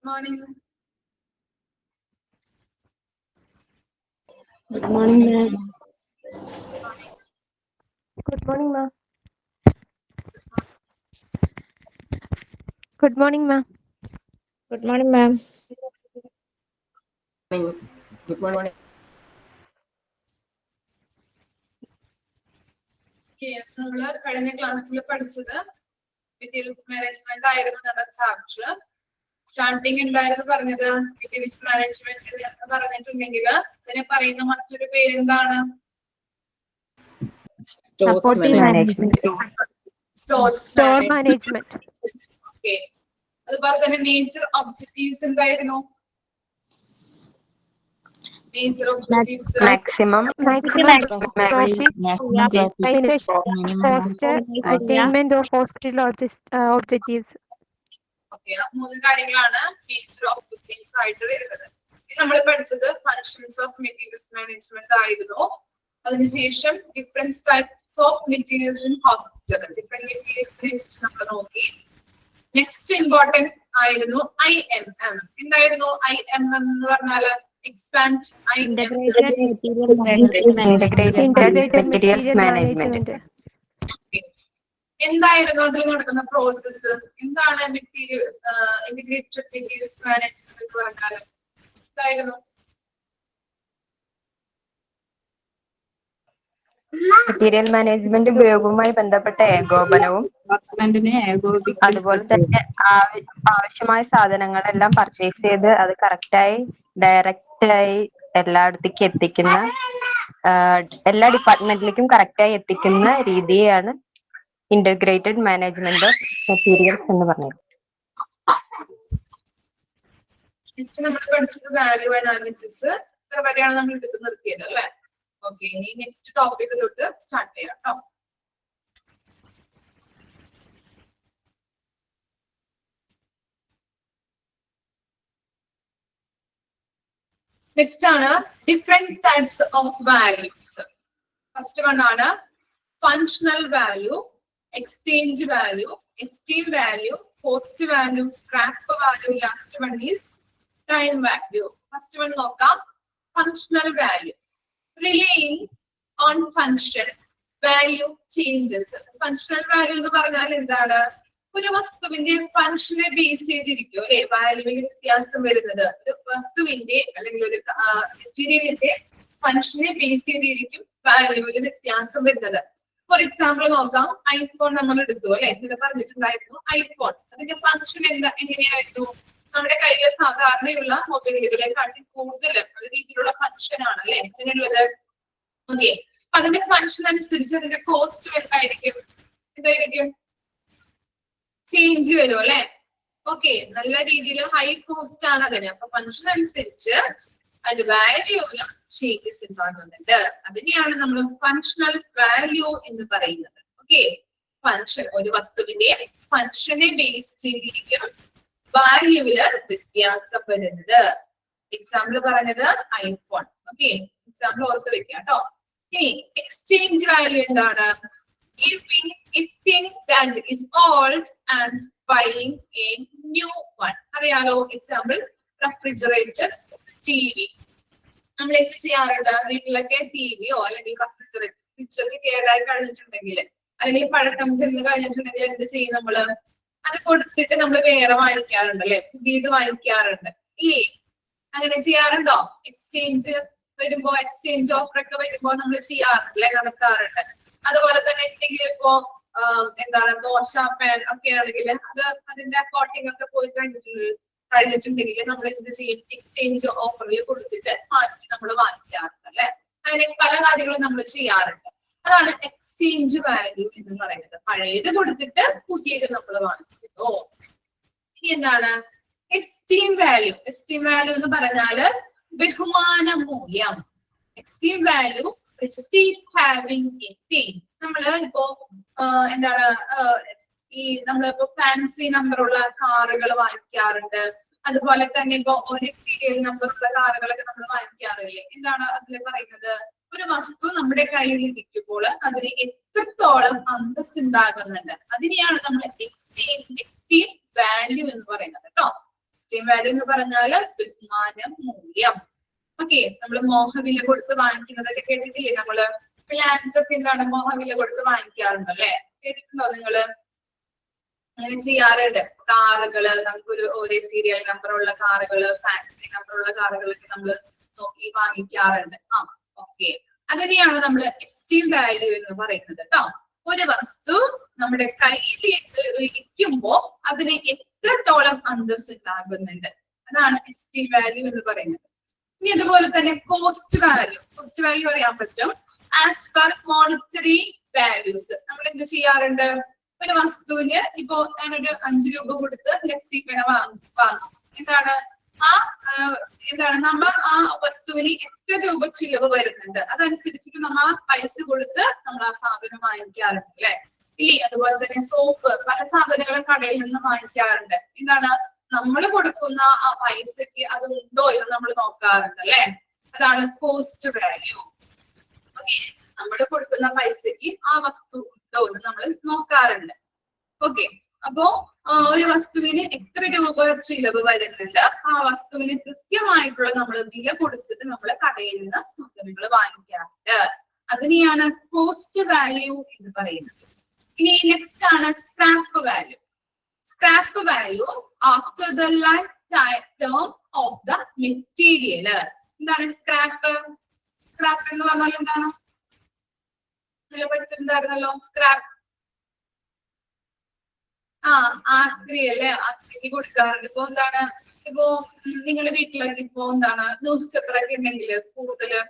Morning. Good morning, ma'am. Good morning, ma'am. Good morning, ma'am. Good morning, ma'am. Good morning. നമ്മള് കഴിഞ്ഞ ക്ലാസ്സിൽ പഠിച്ചത് materials management ആയിരുന്നു നമ്മുടെ ചാപ്റ്റർ. സ്റ്റാർട്ടിങ് ഉണ്ടായിരുന്നു പറഞ്ഞത് മെറ്റീരിയൽസ് മാനേജ്മെന്റ് എന്ന് പറഞ്ഞിട്ടുണ്ടെങ്കിൽ അതിനെ പറയുന്ന മറ്റൊരു പേര് എന്താണ്? Supportive management. Store management. Okay. അതുപോലെ തന്നെ മേജർ ഒബ്ജക്റ്റീവ്സ് എന്തായിരുന്നു? Major objectives Maximum profit, cost, attainment of hospital objectives. Okay. മൂന്ന് കാര്യങ്ങളാണ് മേജർ ഒബ്ജക്റ്റീവ്സ് ആയിട്ട് വരുന്നത്. നമ്മൾ പഠിച്ചത് ഫങ്ഷൻസ് ഓഫ് മെറ്റീരിയൽസ് മാനേജ്മെന്റ് ആയിരുന്നു. അതിനുശേഷം different types of materials in hospital, different മെറ്റീരിയൽസിനെ കുറിച്ച് നമ്മൾ നോക്കി. നെക്സ്റ്റ് ഇമ്പോർട്ടന്റ് ആയിരുന്നു IMM. എന്തായിരുന്നു IMM എന്ന് പറഞ്ഞാല്? Expand Integrated material management. എന്തായിരുന്നു അതിൽ നടക്കുന്ന പ്രോസസ്സ്? എന്താണ് മെറ്റീരിയൽ ഇന്റഗ്രേറ്റഡ് മെറ്റീരിയൽസ് മാനേജ്മെന്റ് എന്ന് പറഞ്ഞാൽ? എന്തായിരുന്നു? മെറ്റീരിയൽ മാനേജ്മെന്റ് ഉപയോഗവുമായി ബന്ധപ്പെട്ട ഏകോപനവും അതുപോലെ തന്നെ ആവശ്യമായ സാധനങ്ങളെല്ലാം പർച്ചേസ് ചെയ്ത് അത് കറക്റ്റായി ഡയറക്റ്റായി എല്ലായിടത്തേക്കും എത്തിക്കുന്ന എല്ലാ ഡിപ്പാർട്ട്മെന്റിലേക്കും കറക്റ്റായി എത്തിക്കുന്ന രീതിയാണ് ഇന്റഗ്രേറ്റഡ് മാനേജ്മെന്റ് ഓഫ് മെറ്റീരിയൽസ് എന്ന് പറഞ്ഞത്. നമ്മൾ പഠിച്ചത് വാല്യൂ അനാലിസിസ്. ഇത്ര വരെയാണ് നമ്മൾ എടുത്ത് നിർത്തിയത് അല്ലെ? ഓക്കെ. ഇനി നെക്സ്റ്റ് ടോപ്പിക് തൊട്ട് സ്റ്റാർട്ട് ചെയ്യാം കേട്ടോ. നെക്സ്റ്റ് ആണ് different types of values. First one ആണ് functional value, exchange value, esteem value, cost value, scrap value. Last one is time value. First one നോക്കാം. Functional value. Relying on function, value changes. Functional value എന്ന് പറഞ്ഞാൽ എന്താണ്? ഒരു വസ്തുവിന്റെ ഫങ്ഷനെ base ചെയ്തിരിക്കും അല്ലെ വാല്യൂവിൽ വ്യത്യാസം വരുന്നത്. ഒരു വസ്തുവിന്റെ അല്ലെങ്കിൽ ഒരു മെറ്റീരിയലിന്റെ ഫങ്ഷനെ ബേസ് ചെയ്തിരിക്കും വാല്യൂവിൽ വ്യത്യാസം വരുന്നത്. ഫോർ എക്സാമ്പിൾ നോക്കാം. ഐഫോൺ നമ്മൾ എടുത്തു അല്ലെ? ഇതിൽ പറഞ്ഞിട്ടുണ്ടായിരുന്നു ഐഫോൺ. അതിന്റെ ഫങ്ഷൻ എങ്ങനെയായിരുന്നു? നമ്മുടെ കയ്യിൽ സാധാരണയുള്ള മൊബൈലുകളെക്കാട്ടി കൂടുതൽ രീതിയിലുള്ള ഫങ്ഷൻ ആണ് അല്ലെ ഇതിനുള്ളത്. ഓക്കെ. അപ്പൊ അതിന്റെ ഫങ്ഷൻ അനുസരിച്ച് അതിന്റെ കോസ്റ്റ് എന്തായിരിക്കും? ചേഞ്ച് വരും അല്ലെ? ഓക്കെ. നല്ല രീതിയിൽ ഹൈ കോസ്റ്റ് ആണ് അതിന്. അപ്പൊ ഫങ്ഷൻ അനുസരിച്ച് അതിന്റെ വാല്യൂവിലും ചേഞ്ചസ് ഉണ്ടാകുന്നുണ്ട്. അതിനെയാണ് നമ്മൾ ഫങ്ഷണൽ വാല്യൂ എന്ന് പറയുന്നത്. ഓക്കെ. ഫങ്ഷൻ ഒരു വസ്തുവിന്റെ ഫങ്ഷനെ ബേസ് ചെയ്തിരിക്കും വാല്യൂവില് വ്യത്യാസം വരുന്നത്. എക്സാമ്പിൾ പറഞ്ഞത് ഐഫോൺ. ഓക്കെ. എക്സാമ്പിൾ ഓർത്ത് വെക്കാം കേട്ടോ. ഇനി എക്സ്ചേഞ്ച് വാല്യൂ എന്താണ്? Giving a thing that is old and buying a new one. അറിയാലോ? Example refrigerator, TV. നമ്മൾ എന്ത് ചെയ്യാറുണ്ട്? വീട്ടിലൊക്കെ ടിവിയോ അല്ലെങ്കിൽ റെഫ്രിജറേറ്റർ ഫ്രിഡ്ജൊക്കെ കേടായി കഴിഞ്ഞിട്ടുണ്ടെങ്കിൽ അല്ലെങ്കിൽ പഴക്കം ചെന്ന് കഴിഞ്ഞിട്ടുണ്ടെങ്കിൽ എന്ത് ചെയ്യും നമ്മള്? അത് കൊടുത്തിട്ട് നമ്മൾ വേറെ വാങ്ങിക്കാറുണ്ട് അല്ലെ? പുതിയത് വാങ്ങിക്കാറുണ്ട് ഇല്ലേ? അങ്ങനെ ചെയ്യാറുണ്ടോ? എക്സ്ചേഞ്ച് വരുമ്പോ, എക്സ്ചേഞ്ച് ഓഫർ ഒക്കെ വരുമ്പോ നമ്മൾ ചെയ്യാറുണ്ടല്ലേ? നടത്താറുണ്ട്. അതുപോലെ തന്നെ എന്തെങ്കിലും ഇപ്പോ എന്താണ് ദോശ പാൻ ഒക്കെ ആണെങ്കിൽ അത് അതിന്റെ കോട്ടിംഗ് ഒക്കെ പോയി കഴിഞ്ഞിട്ടുണ്ടെങ്കിൽ നമ്മൾ എന്ത് ചെയ്യും? എക്സ്ചേഞ്ച് ഓഫറിൽ കൊടുത്തിട്ട് മാറ്റി നമ്മൾ വാങ്ങിക്കാറുണ്ട് അല്ലെ? അങ്ങനെ പല കാര്യങ്ങളും നമ്മൾ ചെയ്യാറുണ്ട്. അതാണ് എക്സ്ചേഞ്ച് വാല്യൂ എന്ന് പറയുന്നത്. പഴയത് കൊടുത്തിട്ട് പുതിയത് നമ്മൾ വാങ്ങിക്കുന്നു. ഇനി എന്താണ് എസ്റ്റീം വാല്യൂ? എസ്റ്റീം വാല്യൂ എന്ന് പറഞ്ഞാല് ബഹുമാന മൂല്യം. എസ്റ്റീം വാല്യൂ നമ്മള് ഇപ്പോ എന്താണ് ഈ നമ്മളിപ്പോ ഫാൻസി നമ്പറുള്ള കാറുകൾ വാങ്ങിക്കാറുണ്ട്. അതുപോലെ തന്നെ ഇപ്പൊ ഒരു സീരിയൽ നമ്പറുള്ള കാറുകളൊക്കെ നമ്മൾ വാങ്ങിക്കാറില്ലേ? എന്താണ് അതിൽ പറയുന്നത്? ഒരു വസ്തു നമ്മുടെ കയ്യിൽ ഇരിക്കുമ്പോൾ അതിന് എത്രത്തോളം അന്തസ് ഉണ്ടാകുന്നുണ്ട് അതിനെയാണ് നമ്മൾ എക്സ്റ്റീം വാല്യൂ എന്ന് പറയുന്നത് കേട്ടോ. എസ്റ്റീം വാല്യൂ എന്ന് പറഞ്ഞാല് ബഹുമാന മൂല്യം. ഓക്കെ, നമ്മൾ മോഹവില കൊടുത്ത് വാങ്ങിക്കുന്നതൊക്കെ കേട്ടിട്ടില്ലേ? നമ്മള് ലാൻഡ് ഒക്കെ എന്താണ് മോഹവില കൊടുത്ത് വാങ്ങിക്കാറുണ്ട് അല്ലെ? കേട്ടിട്ടുണ്ടോ നിങ്ങള്? അങ്ങനെ ചെയ്യാറുണ്ട്. കാറുകള് നമുക്കൊരു ഒരേ സീരിയൽ നമ്പറുള്ള കാറുകള്, ഫാൻസി നമ്പറുള്ള കാറുകളൊക്കെ നമ്മൾ നോക്കി വാങ്ങിക്കാറുണ്ട്. ഓക്കെ, അതിനെയാണ് നമ്മൾ എസ്റ്റീം വാല്യൂ എന്ന് പറയുന്നത് കേട്ടോ. ഒരു വസ്തു നമ്മുടെ കയ്യിലേക്ക് ഇരിക്കുമ്പോ അതിന് എത്രത്തോളം അന്തസ് ഉണ്ടാകുന്നുണ്ട്, അതാണ് എസ്റ്റീം വാല്യൂ എന്ന് പറയുന്നത്. ഇനി അതുപോലെ തന്നെ കോസ്റ്റ് വാല്യൂ. കോസ്റ്റ് വാല്യൂ അറിയാൻ പറ്റും. ആസ് പെർ മോണിറ്ററി വാല്യൂസ് നമ്മൾ എന്ത് ചെയ്യാറുണ്ട്? ഒരു വസ്തുവിന് ഇപ്പോ ഞാനൊരു 5 രൂപ കൊടുത്ത് ലക്സി പേന വാങ്ങും. എന്താണ് നമ്മ ആ വസ്തുവിന് എത്ര രൂപ ചിലവ് വരുന്നുണ്ട് അതനുസരിച്ചിട്ട് നമ്മ ആ പൈസ കൊടുത്ത് നമ്മൾ ആ സാധനം വാങ്ങിക്കാറുണ്ട് അല്ലെ? ഇല്ലേ? അതുപോലെ തന്നെ സോപ്പ്, പല സാധനങ്ങളും കടയിൽ നിന്ന് വാങ്ങിക്കാറുണ്ട്. എന്താണ് നമ്മൾ കൊടുക്കുന്ന ആ പൈസക്ക് അത് ഉണ്ടോ എന്ന് നമ്മൾ നോക്കാറുണ്ട് അല്ലെ? അതാണ് കോസ്റ്റ് വാല്യൂ. ഓക്കെ, നമ്മൾ കൊടുക്കുന്ന പൈസക്ക് ആ വസ്തു ഉണ്ടോ എന്ന് നമ്മൾ നോക്കാറുണ്ട്. ഓക്കെ, അപ്പോ ഒരു വസ്തുവിന് എത്ര രൂപ ചിലവ് വരുന്നുണ്ട്, ആ വസ്തുവിന് കൃത്യമായിട്ടുള്ള നമ്മൾ വില കൊടുത്തിട്ട് നമ്മൾ കടയിൽ നിന്ന് സാധനങ്ങൾ വാങ്ങിക്കാറുണ്ട്. അതിനെയാണ് കോസ്റ്റ് വാല്യൂ എന്ന് പറയുന്നത്. ഇനി നെക്സ്റ്റ് ആണ് scrap value. Scrap value after the life term of the material. എന്താണ് സ്ക്രാപ്പ്? സ്ക്രാപ്പ് എന്ന് പറഞ്ഞാൽ എന്താണ്? പഠിച്ചിട്ടുണ്ടായിരുന്നല്ലോ സ്ക്രാപ്പ്. ആക്രി അല്ലെ? ആക്രിക്ക് കൊടുക്കാറുണ്ട്. ഇപ്പൊ എന്താണ്, ഇപ്പോ നിങ്ങളുടെ വീട്ടിലൊക്കെ ഇപ്പോ എന്താണ് ന്യൂസ് പേപ്പർ ഒക്കെ ഉണ്ടെങ്കിൽ കൂടുതല്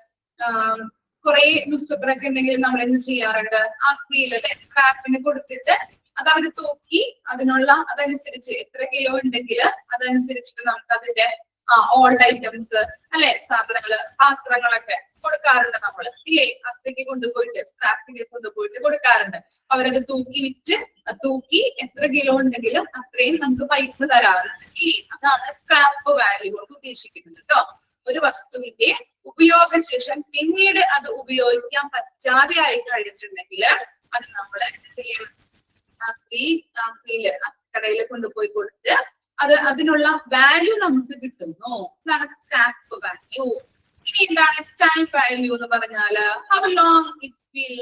കുറെ ന്യൂസ് പേപ്പർ ഒക്കെ ഉണ്ടെങ്കിൽ നമ്മൾ എന്ത് ചെയ്യാറുണ്ട്? ആക്രിയിലല്ലേ സ്ക്രാപ്പിന് കൊടുത്തിട്ട് അത് അവര് തൂക്കി അതനുസരിച്ച് എത്ര കിലോ ഉണ്ടെങ്കിൽ അതനുസരിച്ചിട്ട് നമുക്ക് അതിന്റെ ഓൾഡ് ഐറ്റംസ് അല്ലെ, സാധനങ്ങള്, പാത്രങ്ങളൊക്കെ കൊടുക്കാറുണ്ട് നമ്മൾ ഇല്ലേ? അത്രയ്ക്ക് കൊണ്ടുപോയിട്ട് സ്ക്രാപ്പിലേക്ക് കൊണ്ടുപോയിട്ട് കൊടുക്കാറുണ്ട്. അവരത് തൂക്കി എത്ര കിലോ ഉണ്ടെങ്കിലും അത്രയും നമുക്ക് പൈസ തരാറുണ്ട്. അതാണ് സ്ക്രാപ്പ് വാല്യൂ കൊണ്ട് ഉദ്ദേശിക്കുന്നത് കേട്ടോ. ഒരു വസ്തുവിന്റെ ഉപയോഗശേഷം പിന്നീട് അത് ഉപയോഗിക്കാൻ പറ്റാതെ ആയി കഴിഞ്ഞിട്ടുണ്ടെങ്കിൽ അത് നമ്മൾ എന്ത് ചെയ്യും? കടയിൽ കൊണ്ടുപോയി കൊടുത്ത് അതിനുള്ള വാല്യൂ നമുക്ക് കിട്ടുന്നു. ഇതാണ് സ്ക്രാപ്പ് വാല്യൂ. ഇനി എന്താണ് ടൈം വാല്യൂ എന്ന് പറഞ്ഞാല് how long it will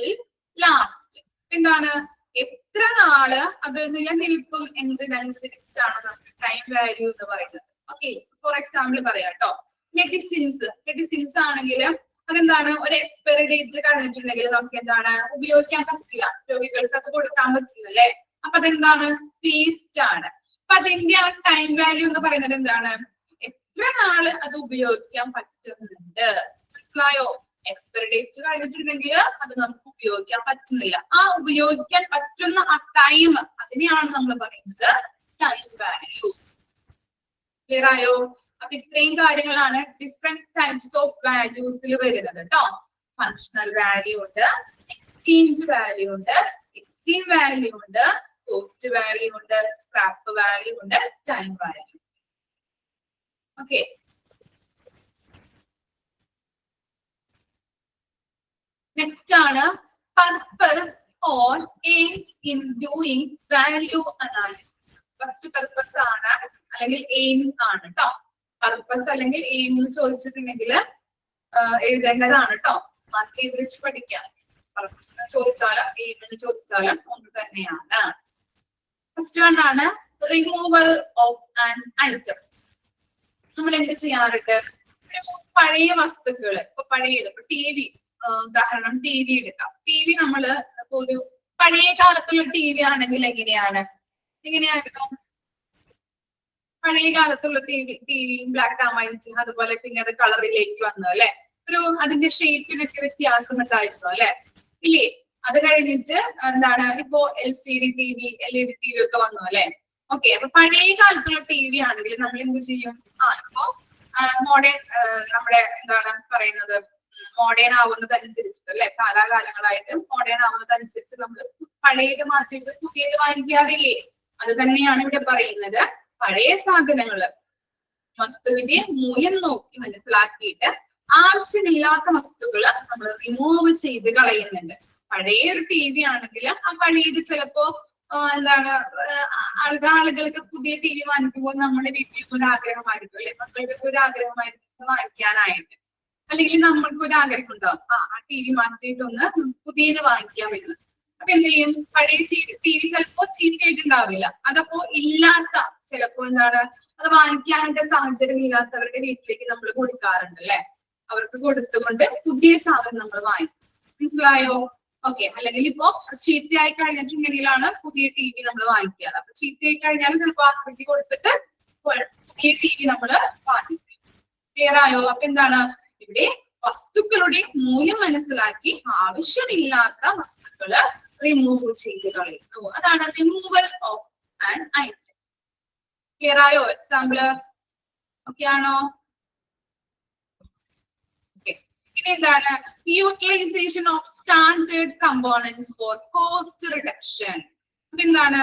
last. എന്താണ് എത്ര നാള് അത് നിലനിൽക്കും എന്നതിനനുസരിച്ചിട്ടാണ് നമുക്ക് ടൈം വാല്യൂ എന്ന് പറയുന്നത്. ഓക്കെ, ഫോർ എക്സാമ്പിൾ പറയാം കേട്ടോ. മെഡിസിൻസ് ആണെങ്കിൽ അതെന്താണ് ഒരു എക്സ്പയറി ഡേറ്റ് കഴിഞ്ഞിട്ടുണ്ടെങ്കിൽ നമുക്ക് എന്താണ് ഉപയോഗിക്കാൻ പറ്റില്ല, രോഗികൾക്ക് അത് കൊടുക്കാൻ പറ്റില്ല അല്ലെ? അപ്പൊ അതെന്താണ് വേസ്റ്റ് ആണ്. അപ്പൊ അതിന്റെ ആ ടൈം വാല്യൂ എന്ന് പറയുന്നത് എന്താണ്? എത്ര നാള് അത് ഉപയോഗിക്കാൻ പറ്റുന്നുണ്ട്. മനസ്സിലായോ? എക്സ്പയറി ഡേറ്റ് കഴിഞ്ഞിട്ടുണ്ടെങ്കിൽ അത് നമുക്ക് ഉപയോഗിക്കാൻ പറ്റുന്നില്ല. ആ ഉപയോഗിക്കാൻ പറ്റുന്ന ആ ടൈം, അതിനെയാണ് നമ്മൾ പറയുന്നത് ടൈം വാല്യൂ. ക്ലിയർ ആയോ? അപ്പൊ ഇത്രയും കാര്യങ്ങളാണ് ഡിഫറെന്റ് ടൈപ്സ് ഓഫ് വാല്യൂസിൽ വരുന്നത് കേട്ടോ. ഫങ്ഷണൽ വാല്യൂ ഉണ്ട്, എക്സ്ചേഞ്ച് വാല്യൂ ഉണ്ട്, എസ്റ്റീം വാല്യൂ ഉണ്ട്, കോസ്റ്റ് വാല്യൂ ഉണ്ട്, സ്ക്രാപ്പ് വാല്യൂ ഉണ്ട്, ടൈം വാല്യൂ. ഓക്കെ, നെക്സ്റ്റ് ആണ് purpose or aims in doing value analysis. First purpose ആണ് അല്ലെങ്കിൽ എയിംസ് ആണ് കേട്ടോ. പർപ്പസ് അല്ലെങ്കിൽ എയിം എന്ന് ചോദിച്ചിട്ടുണ്ടെങ്കിൽ എഴുതേണ്ടതാണ് കേട്ടോ. മാർക്ക് ചെയ്ത് വെച്ച് പഠിക്കാം. പർപ്പസ് എന്ന് ചോദിച്ചാലും എയിം എന്ന് ചോദിച്ചാലും ഒന്ന് തന്നെയാണ്. ഫസ്റ്റ് വൺ ആണ് റിമൂവൽ ഓഫ് ആൻ ഐറ്റം. നമ്മൾ എന്ത് ചെയ്യാറുണ്ട്? പഴയ വസ്തുക്കള്, ഇപ്പൊ ടി വി, ഉദാഹരണം ടി വി എടുക്കാം. ടി വി നമ്മള് ഇപ്പൊ ഒരു പഴയ കാലത്തുള്ള ടി വി ആണെങ്കിൽ എങ്ങനെയായിരുന്നു? പഴയ കാലത്തുള്ള T V black and white, അതുപോലെ പിന്നെ അത് കളറിലേക്ക് വന്നു അല്ലെ? അതിന്റെ ഷേപ്പിനൊക്കെ വ്യത്യാസം ഉണ്ടായിരുന്നു അല്ലെ? ഇല്ലേ? അത് കഴിഞ്ഞിട്ട് എന്താണ് ഇപ്പോ LCD TV, LED TV ഒക്കെ വന്നു അല്ലെ? ഓക്കെ, അപ്പൊ പഴയ കാലത്തുള്ള ടി വി ആണെങ്കിൽ നമ്മൾ എന്ത് ചെയ്യും? ഇപ്പോ മോഡേൺ നമ്മുടെ എന്താണ് പറയുന്നത്, മോഡേൺ ആവുന്നതനുസരിച്ചിട്ട് അല്ലെ, കാലാകാലങ്ങളായിട്ട് മോഡേൺ ആവുന്നതനുസരിച്ച് നമ്മൾ പഴയത് മാറ്റിയിട്ട് പുതിയത് വാങ്ങിക്കാറില്ലേ? അത് തന്നെയാണ് ഇവിടെ പറയുന്നത്. പഴയ സാധനങ്ങള്, വസ്തുവിന്റെ മൂല്യം നോക്കി മനസ്സിലാക്കിയിട്ട് ആവശ്യമില്ലാത്ത വസ്തുക്കള് നമ്മൾ റിമൂവ് ചെയ്ത് കളയുന്നുണ്ട്. പഴയ ഒരു ടി വി ആണെങ്കിൽ ആ പഴയത് ചിലപ്പോ എന്താണ് ആളുകൾക്ക് പുതിയ ടി വി വാങ്ങിക്കുമ്പോൾ നമ്മുടെ വീട്ടിൽ ഒരു ആഗ്രഹമായിരിക്കും അല്ലെ, മക്കൾക്ക് ഒരു ആഗ്രഹമായിരിക്കും വാങ്ങിക്കാനായിട്ട്. അല്ലെങ്കിൽ നമ്മൾക്ക് ഒരു ആഗ്രഹം ഉണ്ടാവും, ആ ടി വി മാറ്റിയിട്ടൊന്ന് പുതിയത് വാങ്ങിക്കാൻ വരുന്നത്. അപ്പൊ എന്ത് ചെയ്യും, പഴയ ടി വി ചിലപ്പോ ചീത്തയായിട്ടുണ്ടാവില്ല. അതപ്പോ ഇല്ലാത്ത ചിലപ്പോ എന്താണ് അത് വാങ്ങിക്കാനായിട്ട് സാഹചര്യം ഇല്ലാത്തവരുടെ വീട്ടിലേക്ക് നമ്മൾ കൊടുക്കാറുണ്ട് അല്ലെ. അവർക്ക് കൊടുത്തുകൊണ്ട് പുതിയ സാധനം നമ്മൾ വാങ്ങിക്കും. മനസ്സിലായോ? ഓക്കെ. അല്ലെങ്കിൽ ഇപ്പോ ചീത്തയായി കഴിഞ്ഞിട്ടുണ്ടെങ്കിലാണ് പുതിയ ടി വി നമ്മൾ വാങ്ങിക്കാറ്. അപ്പൊ ചീത്തയായി കഴിഞ്ഞാൽ ചിലപ്പോ ആക്കി കൊടുത്തിട്ട് പുതിയ ടി വി നമ്മൾ വാങ്ങിക്കും. ക്ലിയർ ആയോ? അപ്പൊ എന്താണ് ഇവിടെ വസ്തുക്കളുടെ മൂല്യം മനസ്സിലാക്കി ആവശ്യമില്ലാത്ത വസ്തുക്കള് റിമൂവ് ചെയ്ത് കളയുന്നു. അതാണ് removal of an item. Clear ആയോ? എക്സാമ്പിള് ഓക്കെ ആണോ? ഇനി എന്താണ് utilization of standard components for cost reduction. അപ്പൊ എന്താണ്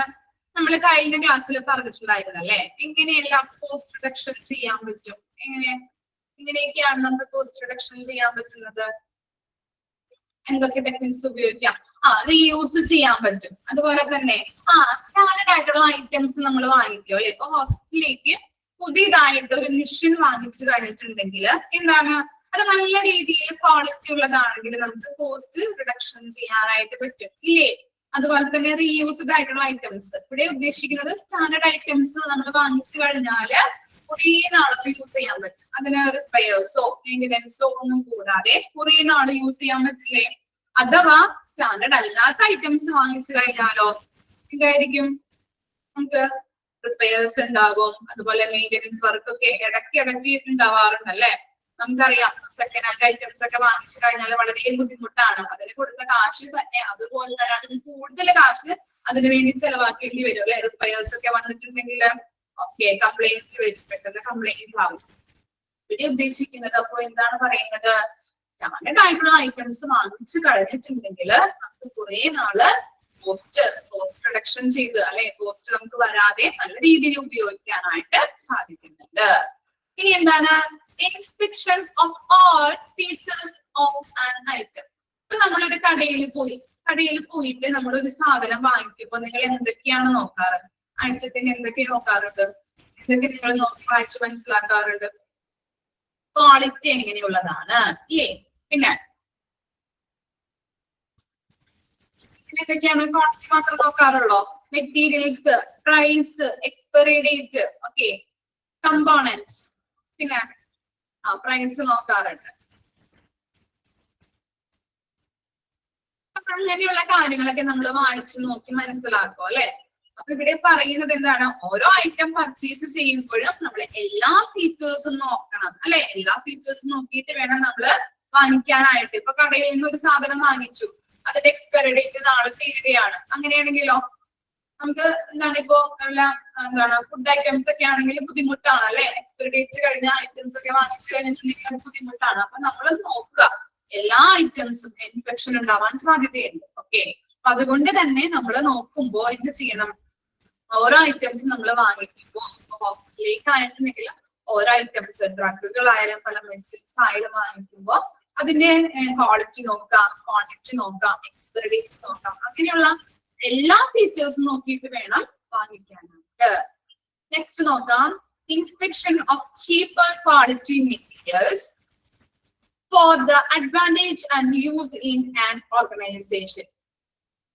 നമ്മൾ കഴിഞ്ഞ ക്ലാസ്സിൽ പറഞ്ഞിട്ടുണ്ടായിരുന്നല്ലേ, എങ്ങനെയെല്ലാം കോസ്റ്റ് റിഡക്ഷൻ ചെയ്യാൻ പറ്റും, എങ്ങനെയൊക്കെയാണ് നമുക്ക് കോസ്റ്റ് റിഡക്ഷൻ ചെയ്യാൻ പറ്റുന്നത്, എന്തൊക്കെ ടെക്നിക്സ് ഉപയോഗിക്കാം. റീയൂസ് ചെയ്യാൻ പറ്റും. അതുപോലെ തന്നെ സ്റ്റാൻഡേർഡ് ആയിട്ടുള്ള ഐറ്റംസ് നമ്മൾ വാങ്ങിക്കും അല്ലെ. ഇപ്പൊ ഹോസ്പിറ്റലിലേക്ക് പുതിയതായിട്ട് ഒരു മെഷീൻ വാങ്ങിച്ചു കഴിഞ്ഞിട്ടുണ്ടെങ്കിൽ എന്താണ് അത് നല്ല രീതിയിൽ ക്വാളിറ്റി ഉള്ളതാണെങ്കിൽ നമുക്ക് കോസ്റ്റ് റിഡക്ഷൻ ചെയ്യാനായിട്ട് പറ്റും ഇല്ലേ. അതുപോലെ തന്നെ റീയൂസ്ഡ് ആയിട്ടുള്ള ഐറ്റംസ്, ഇവിടെ ഉദ്ദേശിക്കുന്നത് സ്റ്റാൻഡേർഡ് ഐറ്റംസ് നമ്മൾ വാങ്ങിച്ചു കഴിഞ്ഞാല് കുറേ നാളൊക്കെ യൂസ് ചെയ്യാൻ പറ്റും. അതിന് റിപ്പയർസോ മെയിൻ്റെനൻസോ ഒന്നും കൂടാതെ കുറേ നാള് യൂസ് ചെയ്യാൻ പറ്റില്ലേ. അഥവാ സ്റ്റാൻഡേർഡ് അല്ലാത്ത ഐറ്റംസ് വാങ്ങിച്ചു കഴിഞ്ഞാലോ എന്തായിരിക്കും, നമുക്ക് റിപ്പയർസ് ഉണ്ടാകും. അതുപോലെ മെയിൻ്റെനൻസ് വർക്ക് ഒക്കെ ഇടയ്ക്ക് ഉണ്ടാവാറുണ്ടല്ലേ. നമുക്കറിയാം സെക്കൻഡ് ഹാൻഡ് ഐറ്റംസ് ഒക്കെ വാങ്ങിച്ചു കഴിഞ്ഞാൽ വളരെ ബുദ്ധിമുട്ടാണ്. അതിന് കൊടുത്ത കാശ് തന്നെ അതുപോലെ തന്നെ അതിന് കൂടുതൽ കാശ് അതിനു വേണ്ടി ചെലവാക്കേണ്ടി വരും അല്ലെ. റിപ്പയർസ് ഒക്കെ വന്നിട്ടുണ്ടെങ്കിൽ ഓക്കെ കംപ്ലൈന്റ് വരും, പെട്ടെന്ന് കംപ്ലൈന്റ് ആവും. ഇവിടെ ഉദ്ദേശിക്കുന്നത് അപ്പൊ എന്താണ് പറയുന്നത്, സ്റ്റാൻഡേർഡ് ആയിട്ടുള്ള ഐറ്റംസ് വാങ്ങിച്ചു കഴിഞ്ഞിട്ടുണ്ടെങ്കിൽ നമുക്ക് കുറെ നാള് കോസ്റ്റ് റിഡക്ഷൻ ചെയ്ത് അല്ലെ, കോസ്റ്റ് നമുക്ക് വരാതെ നല്ല രീതിയിൽ ഉപയോഗിക്കാനായിട്ട് സാധിക്കുന്നുണ്ട്. ഇനി എന്താണ് inspection of all features of an item. ഇപ്പൊ നമ്മളൊരു കടയിൽ പോയിട്ട് നമ്മളൊരു സാധനം വാങ്ങിക്കുമ്പോൾ നിങ്ങൾ എന്തൊക്കെയാണ് നോക്കാറ്, ഐറ്റത്തിന് എന്തൊക്കെ നോക്കാറുണ്ട്, എന്തൊക്കെ നിങ്ങൾ നോക്കി വായിച്ച് മനസ്സിലാക്കാറുണ്ട്, ക്വാളിറ്റി എങ്ങനെയുള്ളതാണ് ഇല്ലേ. പിന്നെ എന്തൊക്കെയാണ്, ക്വാളിറ്റി മാത്രം നോക്കാറുള്ളോ, materials, price, expiry date, okay, components, പിന്നെ പ്രൈസ് നോക്കാറുണ്ട്. അങ്ങനെയുള്ള കാര്യങ്ങളൊക്കെ നമ്മൾ വായിച്ചു നോക്കി മനസ്സിലാക്കും അല്ലെ. അപ്പൊ ഇവിടെ പറയുന്നത് എന്താണ്, ഓരോ ഐറ്റം പർച്ചേസ് ചെയ്യുമ്പോഴും നമ്മൾ എല്ലാ ഫീച്ചേഴ്സും നോക്കണം അല്ലെ. എല്ലാ ഫീച്ചേഴ്സും നോക്കിയിട്ട് വേണം നമ്മൾ വാങ്ങിക്കാനായിട്ട്. ഇപ്പൊ കടയിൽ നിന്ന് ഒരു സാധനം വാങ്ങിച്ചു, അതിന്റെ എക്സ്പയറി ഡേറ്റ് നാളെ തീരുകയാണ്, അങ്ങനെയാണെങ്കിലോ നമുക്ക് എന്താണ് ഇപ്പോ എന്താണ് ഫുഡ് ഐറ്റംസ് ഒക്കെ ആണെങ്കിൽ ബുദ്ധിമുട്ടാണ് അല്ലെ. എക്സ്പയറി ഡേറ്റ് കഴിഞ്ഞ ഐറ്റംസ് ഒക്കെ വാങ്ങിച്ചു കഴിഞ്ഞിട്ടുണ്ടെങ്കിൽ അത് ബുദ്ധിമുട്ടാണ്. അപ്പൊ നമ്മൾ നോക്കുക, എല്ലാ ഐറ്റംസും ഇൻഫെക്ഷൻ ഉണ്ടാവാൻ സാധ്യതയുണ്ട്. ഓക്കെ, അപ്പൊ അതുകൊണ്ട് തന്നെ നമ്മൾ നോക്കുമ്പോ എന്ത് ചെയ്യണം, ഓരോ ഐറ്റംസ് നമ്മൾ വാങ്ങിക്കുമ്പോൾ ഹോസ്പിറ്റലിലേക്ക് ആയിട്ടുണ്ടെങ്കിൽ ഓരോ ഐറ്റംസ് ഡ്രഗുകളായാലും പല മെഡിസിൻസ് ആയാലും വാങ്ങിക്കുമ്പോൾ അതിന്റെ ക്വാളിറ്റി നോക്കാം, ക്വാണ്ടിറ്റി നോക്കാം, എക്സ്പയറി ഡേറ്റ് നോക്കാം. അങ്ങനെയുള്ള എല്ലാ ഫീച്ചേഴ്സും നോക്കിയിട്ട് വേണം വാങ്ങിക്കാനായിട്ട്. നെക്സ്റ്റ് നോക്കാം, inspection of cheaper quality materials for the advantage and use in an organisation.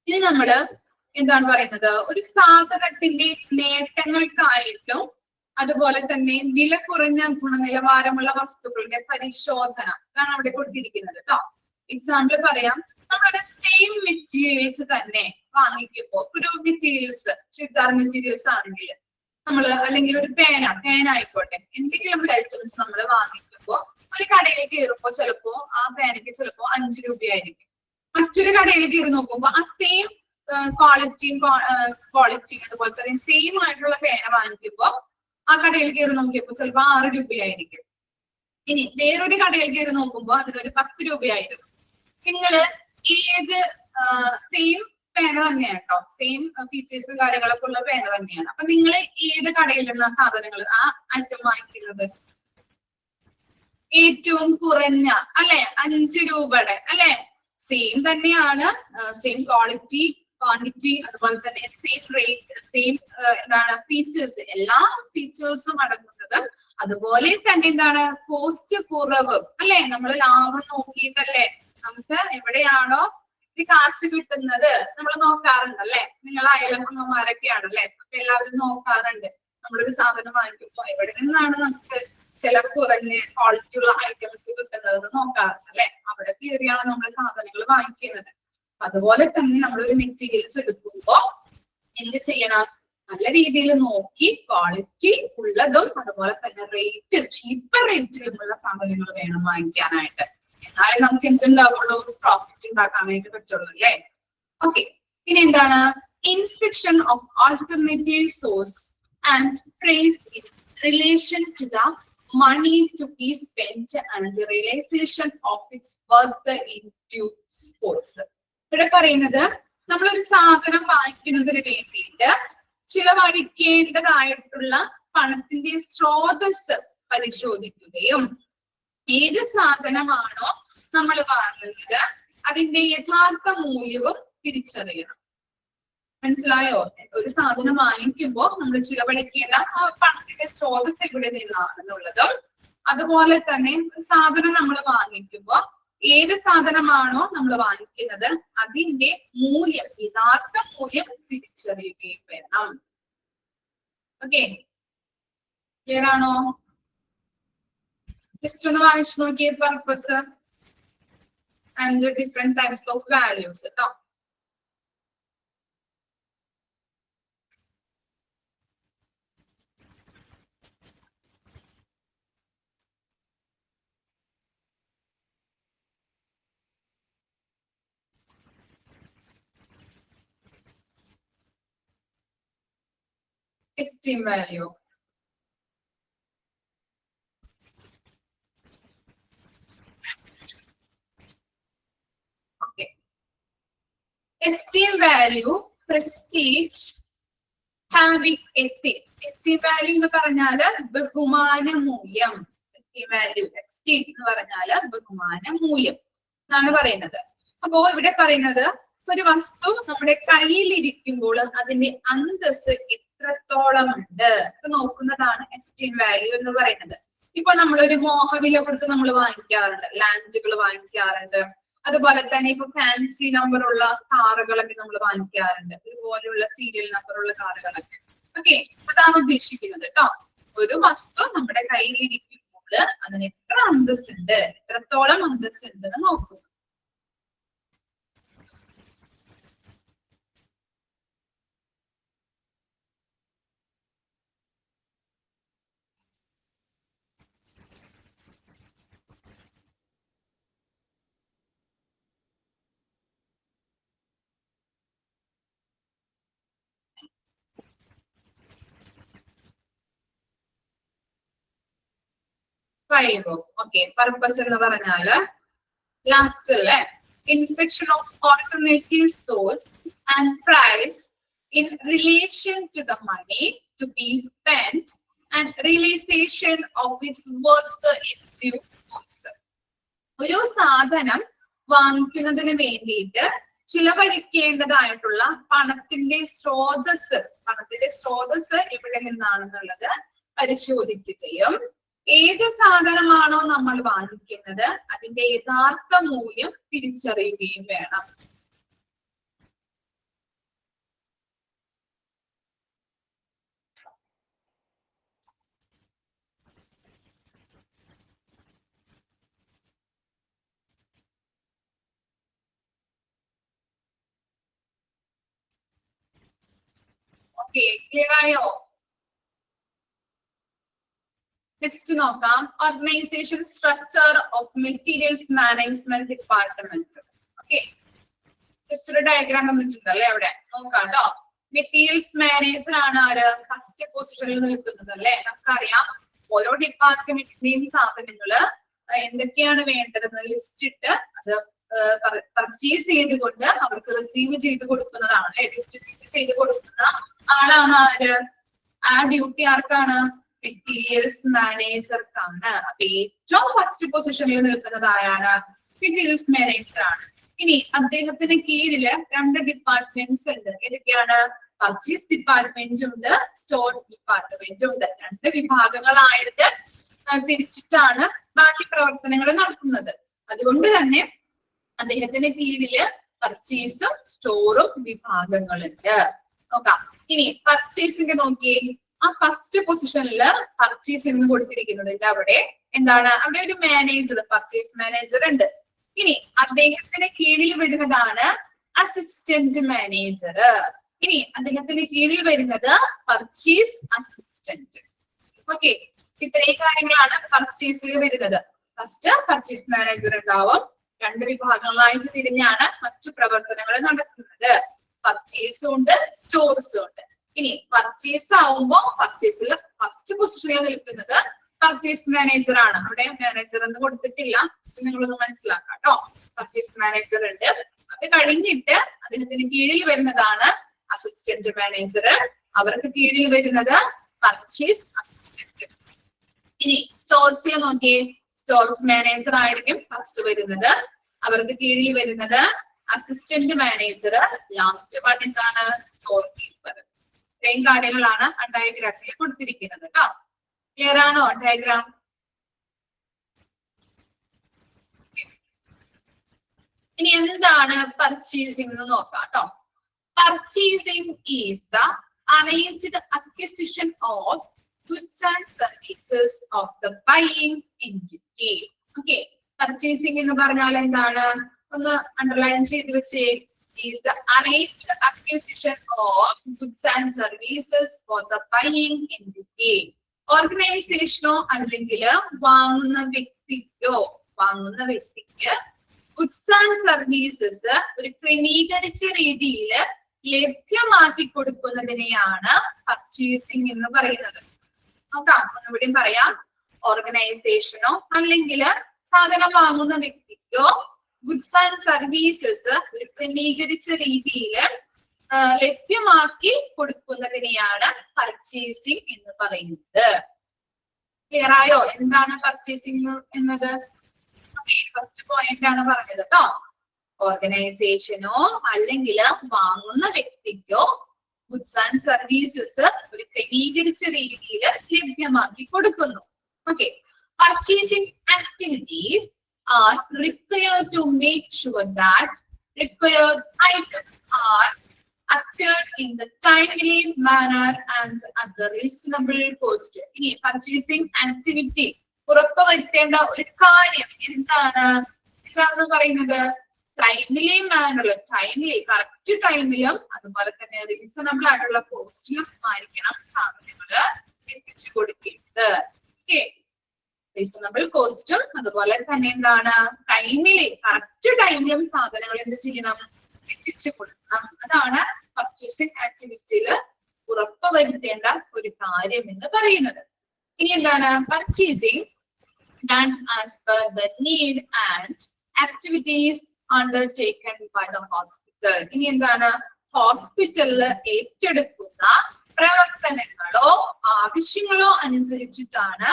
ഇനി നമ്മള് എന്താണ് പറയുന്നത്, ഒരു സ്ഥാപനത്തിന്റെ നേട്ടങ്ങൾക്കായിട്ടും അതുപോലെ തന്നെ വില കുറഞ്ഞ ഗുണനിലവാരമുള്ള വസ്തുക്കളുടെ പരിശോധന ഇതാണ് അവിടെ കൊടുത്തിരിക്കുന്നത് കേട്ടോ. എക്സാമ്പിൾ പറയാം, നമ്മുടെ സെയിം മെറ്റീരിയൽസ് തന്നെ വാങ്ങിക്കുമ്പോൾ ഒരു മെറ്റീരിയൽസ് ചുരിദാർ മെറ്റീരിയൽസ് ആണെങ്കിൽ നമ്മള് അല്ലെങ്കിൽ ഒരു പേന ആയിക്കോട്ടെ, എന്തെങ്കിലും ഒരു ഐറ്റംസ് നമ്മൾ വാങ്ങിക്കുമ്പോൾ ഒരു കടയിലേക്ക് കയറുമ്പോൾ ചിലപ്പോ ആ പേനയ്ക്ക് ചിലപ്പോ 5 രൂപയായിരിക്കും. മറ്റൊരു കടയിൽ കയറി നോക്കുമ്പോൾ ആ സെയിം ക്വാളിറ്റിയും അതുപോലെ തന്നെ സെയിം ആയിട്ടുള്ള പേന വാങ്ങിക്കുമ്പോൾ ആ കടയിൽ കയറി നോക്കിയപ്പോൾ ചിലപ്പോ 6 രൂപയായിരിക്കും. ഇനി വേറൊരു കടയിൽ കയറി നോക്കുമ്പോൾ അതിനൊരു 10 രൂപയായിരുന്നു. നിങ്ങള് ഏത് സെയിം പേന തന്നെയാണ് കേട്ടോ, സെയിം ഫീച്ചേഴ്സ് കാര്യങ്ങളൊക്കെ ഉള്ള പേന തന്നെയാണ്. അപ്പൊ നിങ്ങൾ ഏത് കടയിൽ നിന്നാ സാധനങ്ങൾ ആ ഐറ്റം വാങ്ങിക്കുന്നത്? ഏറ്റവും കുറഞ്ഞ അല്ലെ 5 രൂപയുടെ അല്ലെ, സെയിം തന്നെയാണ്, സെയിം ക്വാളിറ്റി ക്വാണ്ടിറ്റി, അതുപോലെ തന്നെ സെയിം റേറ്റ്, സെയിം എന്താണ് ഫീച്ചേഴ്സ്, എല്ലാ ഫീച്ചേഴ്സും അടങ്ങുന്നത്. അതുപോലെ തന്നെ എന്താണ് കോസ്റ്റ് കുറവ് അല്ലെ, നമ്മൾ ലാഭം നോക്കിയിട്ടല്ലേ നമുക്ക് എവിടെയാണോ ഈ കാശ് കിട്ടുന്നത് നമ്മൾ നോക്കാറുണ്ട് അല്ലെ. നിങ്ങൾ അയലമ്മമാരൊക്കെയാണല്ലേ, അപ്പൊ എല്ലാവരും നോക്കാറുണ്ട് നമ്മളൊരു സാധനം വാങ്ങിക്കുമ്പോൾ എവിടെ നിന്നാണ് നമുക്ക് ചിലവ് കുറഞ്ഞ് ക്വാളിറ്റി ഉള്ള ഐറ്റംസ് കിട്ടുന്നത് നോക്കാറുണ്ട് അല്ലെ. അവിടെ കയറിയാണ് നമ്മൾ സാധനങ്ങൾ വാങ്ങിക്കുന്നത്. അതുപോലെ തന്നെ നമ്മളൊരു മെറ്റീരിയൽസ് എടുക്കുമ്പോ എന്ത് ചെയ്യണം, നല്ല രീതിയിൽ നോക്കി ക്വാളിറ്റി ഉള്ളതും അതുപോലെ തന്നെ റേറ്റ് ചീപ്പർ റേറ്റിലുമുള്ള സാധനങ്ങൾ വേണം വാങ്ങിക്കാനായിട്ട്. എന്നാലേ നമുക്ക് എന്തുണ്ടാവുള്ളൂ, പ്രോഫിറ്റ് ഉണ്ടാക്കാനായിട്ട് പറ്റുള്ളൂ അല്ലേ. ഓക്കെ, പിന്നെ എന്താണ് inspection of alternative source and price in relation to the money to be spent and the realization of its worth into sports. ഇവിടെ പറയുന്നത് നമ്മളൊരു സാധനം വാങ്ങിക്കുന്നതിന് വേണ്ടിയിട്ട് ചിലവഴിക്കേണ്ടതായിട്ടുള്ള പണത്തിന്റെ സ്രോതസ് പരിശോധിക്കുകയും ഏത് സാധനമാണോ നമ്മൾ വാങ്ങുന്നത് അതിന്റെ യഥാർത്ഥ മൂല്യവും തിരിച്ചറിയണം. മനസ്സിലായോ? ഒരു സാധനം വാങ്ങിക്കുമ്പോൾ നമ്മൾ ചിലവഴിക്കേണ്ട ആ പണത്തിന്റെ സ്രോതസ് എവിടെ നിന്നാണെന്നുള്ളതും അതുപോലെ തന്നെ സാധനം നമ്മൾ വാങ്ങിക്കുമ്പോൾ ഏത് സാധനമാണോ നമ്മൾ വാങ്ങിക്കുന്നത് അതിന്റെ മൂല്യം, യഥാർത്ഥ മൂല്യം തിരിച്ചറിയുകയും വേണം. ഓക്കെ, ക്ലിയർ ആണോ? ജസ്റ്റ് ഒന്ന് വായിച്ചു നോക്കിയേ purpose and different types of values കേട്ടോ. Esteem value. Okay. Esteem value, prestige, having ethic. Esteem value എന്ന് പറഞ്ഞാല് ബഹുമാന മൂല്യം. Esteem value, esteem എന്ന് പറഞ്ഞാല് ബഹുമാന മൂല്യം എന്നാണ് പറയുന്നത്. അപ്പോ ഇവിടെ പറയുന്നത് ഒരു വസ്തു നമ്മുടെ കയ്യിലിരിക്കുമ്പോൾ അതിന്റെ അന്തസ്സ് എത്രത്തോളം ഉണ്ട് നോക്കുന്നതാണ് എസ്റ്റീം വാല്യൂ എന്ന് പറയുന്നത്. ഇപ്പൊ നമ്മളൊരു മോഹവില കൊടുത്ത് നമ്മൾ വാങ്ങിക്കാറുണ്ട്, ലാൻഡുകൾ വാങ്ങിക്കാറുണ്ട്, അതുപോലെ തന്നെ ഇപ്പൊ ഫാൻസി നമ്പറുള്ള കാറുകളൊക്കെ നമ്മൾ വാങ്ങിക്കാറുണ്ട്, ഇതുപോലെയുള്ള സീരിയൽ നമ്പറുള്ള കാറുകളൊക്കെ. ഓക്കെ, അതാണ് ഉദ്ദേശിക്കുന്നത് കേട്ടോ. ഒരു വസ്തു നമ്മുടെ കയ്യിലിരിക്കുമ്പോൾ അതിന് എത്ര അന്തസ്സുണ്ട്, എത്രത്തോളം അന്തസ്സുണ്ട് എന്ന് നോക്കുക. ഓക്കെ, പർപ്പസ് എന്ന് പറഞ്ഞാല് ലാസ്റ്റ് അല്ലേ, inspection of alternative source and price in relation to the money to be spend and realization of its worth in due course. ഒരു സാധനം വാങ്ങിക്കുന്നതിന് വേണ്ടിയിട്ട് ചിലവഴിക്കേണ്ടതായിട്ടുള്ള പണത്തിന്റെ സ്രോതസ് എവിടെ നിന്നാണെന്നുള്ളത് പരിശോധിക്കുകയും ഏത് സാധനമാണോ നമ്മൾ വാങ്ങിക്കുന്നത് അതിന്റെ യഥാർത്ഥ മൂല്യം തിരിച്ചറിയുകയും വേണം. ഓക്കെ, ക്ലിയർ ആയോ? നെക്സ്റ്റ് നോക്കാം, organisation structure of materials management department. Okay, just ഒരു ഡയഗ്രാം തന്നിട്ടുണ്ട് അല്ലെ, അവിടെ നോക്കാം കേട്ടോ. മെറ്റീരിയൽസ് മാനേജർ ആണ് ആര്, ഫസ്റ്റ് പൊസിഷനിൽ നിൽക്കുന്നത് അല്ലെ. നമുക്കറിയാം ഓരോ ഡിപ്പാർട്ട്മെന്റിന്റെയും സാധനങ്ങള് എന്തൊക്കെയാണ് വേണ്ടതെന്ന് ലിസ്റ്റ് ഇട്ട് അത് പർച്ചേസ് ചെയ്തുകൊണ്ട് അവർക്ക് റിസീവ് ചെയ്ത് കൊടുക്കുന്നതാണ് അല്ലെ, ഡിസ്ട്രിബ്യൂട്ട് ചെയ്ത് കൊടുക്കുന്ന ആളാണ് ആര്. ആ ഡ്യൂട്ടി ആർക്കാണ്, മെറ്റീരിയൽസ് മാനേജർക്കാണ്. അപ്പൊ ഏറ്റവും ഫസ്റ്റ് പൊസിഷനിൽ നിൽക്കുന്നത് ആരാണ്, മെറ്റീരിയൽസ് മാനേജർ ആണ്. ഇനി അദ്ദേഹത്തിന് കീഴില് 2 ഡിപ്പാർട്ട്മെന്റ്സ് ഉണ്ട്. ഏതൊക്കെയാണ്? പർച്ചേസ് ഡിപ്പാർട്ട്മെന്റ് ഉണ്ട്, സ്റ്റോർ ഡിപ്പാർട്ട്മെന്റ് ഉണ്ട്. 2 വിഭാഗങ്ങളായിട്ട് തിരിച്ചിട്ടാണ് ബാക്കി പ്രവർത്തനങ്ങൾ നടത്തുന്നത്. അതുകൊണ്ട് തന്നെ അദ്ദേഹത്തിന് കീഴില് പർച്ചേസും സ്റ്റോറും വിഭാഗങ്ങളുണ്ട്. നോക്കാം. ഇനി പർച്ചേസിംഗ് നോക്കിയേ. ആ ഫസ്റ്റ് പൊസിഷനില് പർച്ചേസ് എന്ന് കൊടുത്തിരിക്കുന്നതിന്റെ അവിടെ എന്താണ്? അവിടെ ഒരു മാനേജർ, പർച്ചേസ് മാനേജർ ഉണ്ട്. ഇനി അദ്ദേഹത്തിന് കീഴിൽ വരുന്നതാണ് അസിസ്റ്റന്റ് മാനേജർ. ഇനി അദ്ദേഹത്തിന് കീഴിൽ വരുന്നത് പർച്ചേസ് അസിസ്റ്റന്റ്. ഓക്കെ, ഇത്രയും കാര്യങ്ങളാണ് പർച്ചേസിൽ വരുന്നത്. ഫസ്റ്റ് പർച്ചേസ് മാനേജർ ഉണ്ടാവും. 2 വിഭാഗങ്ങളായിട്ട് തിരിഞ്ഞാണ് മറ്റു പ്രവർത്തനങ്ങൾ നടക്കുന്നത്. പർച്ചേസും ഉണ്ട്, സ്റ്റോർസും ഉണ്ട്. ഇനി പർച്ചേസ് ആവുമ്പോ പർച്ചേസിൽ ഫസ്റ്റ് പൊസിഷനിൽ നിൽക്കുന്നത് പർച്ചേസ് മാനേജർ ആണ്. അവിടെ മാനേജർ എന്ന് കൊടുത്തിട്ടില്ല, നിങ്ങളൊന്ന് മനസ്സിലാക്കാം കേട്ടോ. പർച്ചേസ് മാനേജർ ഉണ്ട്. അത് കഴിഞ്ഞിട്ട് അദ്ദേഹത്തിന് കീഴിൽ വരുന്നതാണ് അസിസ്റ്റന്റ് മാനേജർ. അവർക്ക് കീഴിൽ വരുന്നത് പർച്ചേസ് അസിസ്റ്റന്റ്. ഇനി സ്റ്റോർസിൽ നോക്കിയേ. സ്റ്റോർസ് മാനേജർ ആയിരിക്കും ഫസ്റ്റ് വരുന്നത്. അവർക്ക് കീഴിൽ വരുന്നത് അസിസ്റ്റന്റ് മാനേജർ. ലാസ്റ്റ് വൺ എന്താണ്? Store keeper. ഇത്രയും കാര്യങ്ങളാണ് ആ ഡയഗ്രാമിൽ കൊടുത്തിരിക്കുന്നത് കേട്ടോ. ക്ലിയർ ആണോ ഡയഗ്രാം? ഇനി എന്താണ് പർച്ചേസിംഗ് എന്ന് നോക്കാം കേട്ടോ. Purchasing is the arranged acquisition of goods and services of the buying entity. Okay, purchasing എന്ന് പറഞ്ഞാൽ എന്താണ്? ഒന്ന് അണ്ടർലൈൻ ചെയ്ത് വെച്ചേ. Is the arranged acquisition of goods and services for the buying entity. ഓർഗനൈസേഷനോ അല്ലെങ്കിൽ വാങ്ങുന്ന വ്യക്തിക്ക് ഗുഡ്സ് ആൻഡ് സർവീസസ് ഒരു ക്രമീകരിച്ച രീതിയിൽ ലഭ്യമാക്കി കൊടുക്കുന്നതിനെയാണ് പർച്ചേസിംഗ് എന്ന് പറയുന്നത്. നോക്കാം, ഒന്നുകൂടിയും പറയാം. ഓർഗനൈസേഷനോ അല്ലെങ്കിൽ സാധനം വാങ്ങുന്ന വ്യക്തിക്കോ ഗുഡ്സ് ആൻഡ് സർവീസസ് ഒരു ക്രമീകരിച്ച രീതിയിൽ ലഭ്യമാക്കി കൊടുക്കുന്നതിനെയാണ് പർച്ചേസിംഗ് എന്ന് പറയുന്നത്. ക്ലിയർ ആയോ? എന്താണ് പർച്ചേസിംഗ് എന്നത്? ഫസ്റ്റ് പോയിന്റ് ആണ് പറഞ്ഞത് കേട്ടോ. ഓർഗനൈസേഷനോ അല്ലെങ്കിൽ വാങ്ങുന്ന വ്യക്തിക്കോ ഗുഡ്സ് ആൻഡ് സർവീസസ് ഒരു ക്രമീകരിച്ച രീതിയിൽ ലഭ്യമാക്കി കൊടുക്കുന്നു. Okay, purchasing activities are required to make sure that required items are acquired in the timely manner and at the reasonable cost. ഇനി പർച്ചേസിംഗ് ആക്ടിവിറ്റി ഉറപ്പുവരുത്തേണ്ട ഒരു കാര്യം എന്താണെന്ന് പറയുന്നത്? ടൈമിലി മാനറിൽ, കറക്റ്റ് ടൈമിലും അതുപോലെ തന്നെ റീസണബിൾ ആയിട്ടുള്ള കോസ്റ്റിലും ആയിരിക്കണം സാധനങ്ങൾ എത്തിച്ചു കൊടുക്കേണ്ടത്. ഓക്കെ, റീസണബിൾ കോസ്റ്റും അതുപോലെ തന്നെ എന്താണ്? കറക്റ്റ് ടൈമിലും സാധനങ്ങൾ എന്ത് ചെയ്യണം? എത്തിച്ചു കൊടുക്കണം. അതാണ് പർച്ചേസിംഗ് ആക്ടിവിറ്റിയിൽ ഉറപ്പുവരുത്തേണ്ട ഒരു കാര്യം എന്ന് പറയുന്നത്. ഇനി എന്താണ്? Purchasing done as per the need and activities undertaken by the hospital. ഇനി എന്താണ്? ഹോസ്പിറ്റലില് ഏറ്റെടുക്കുന്ന പ്രവർത്തനങ്ങളോ ആവശ്യങ്ങളോ അനുസരിച്ചിട്ടാണ്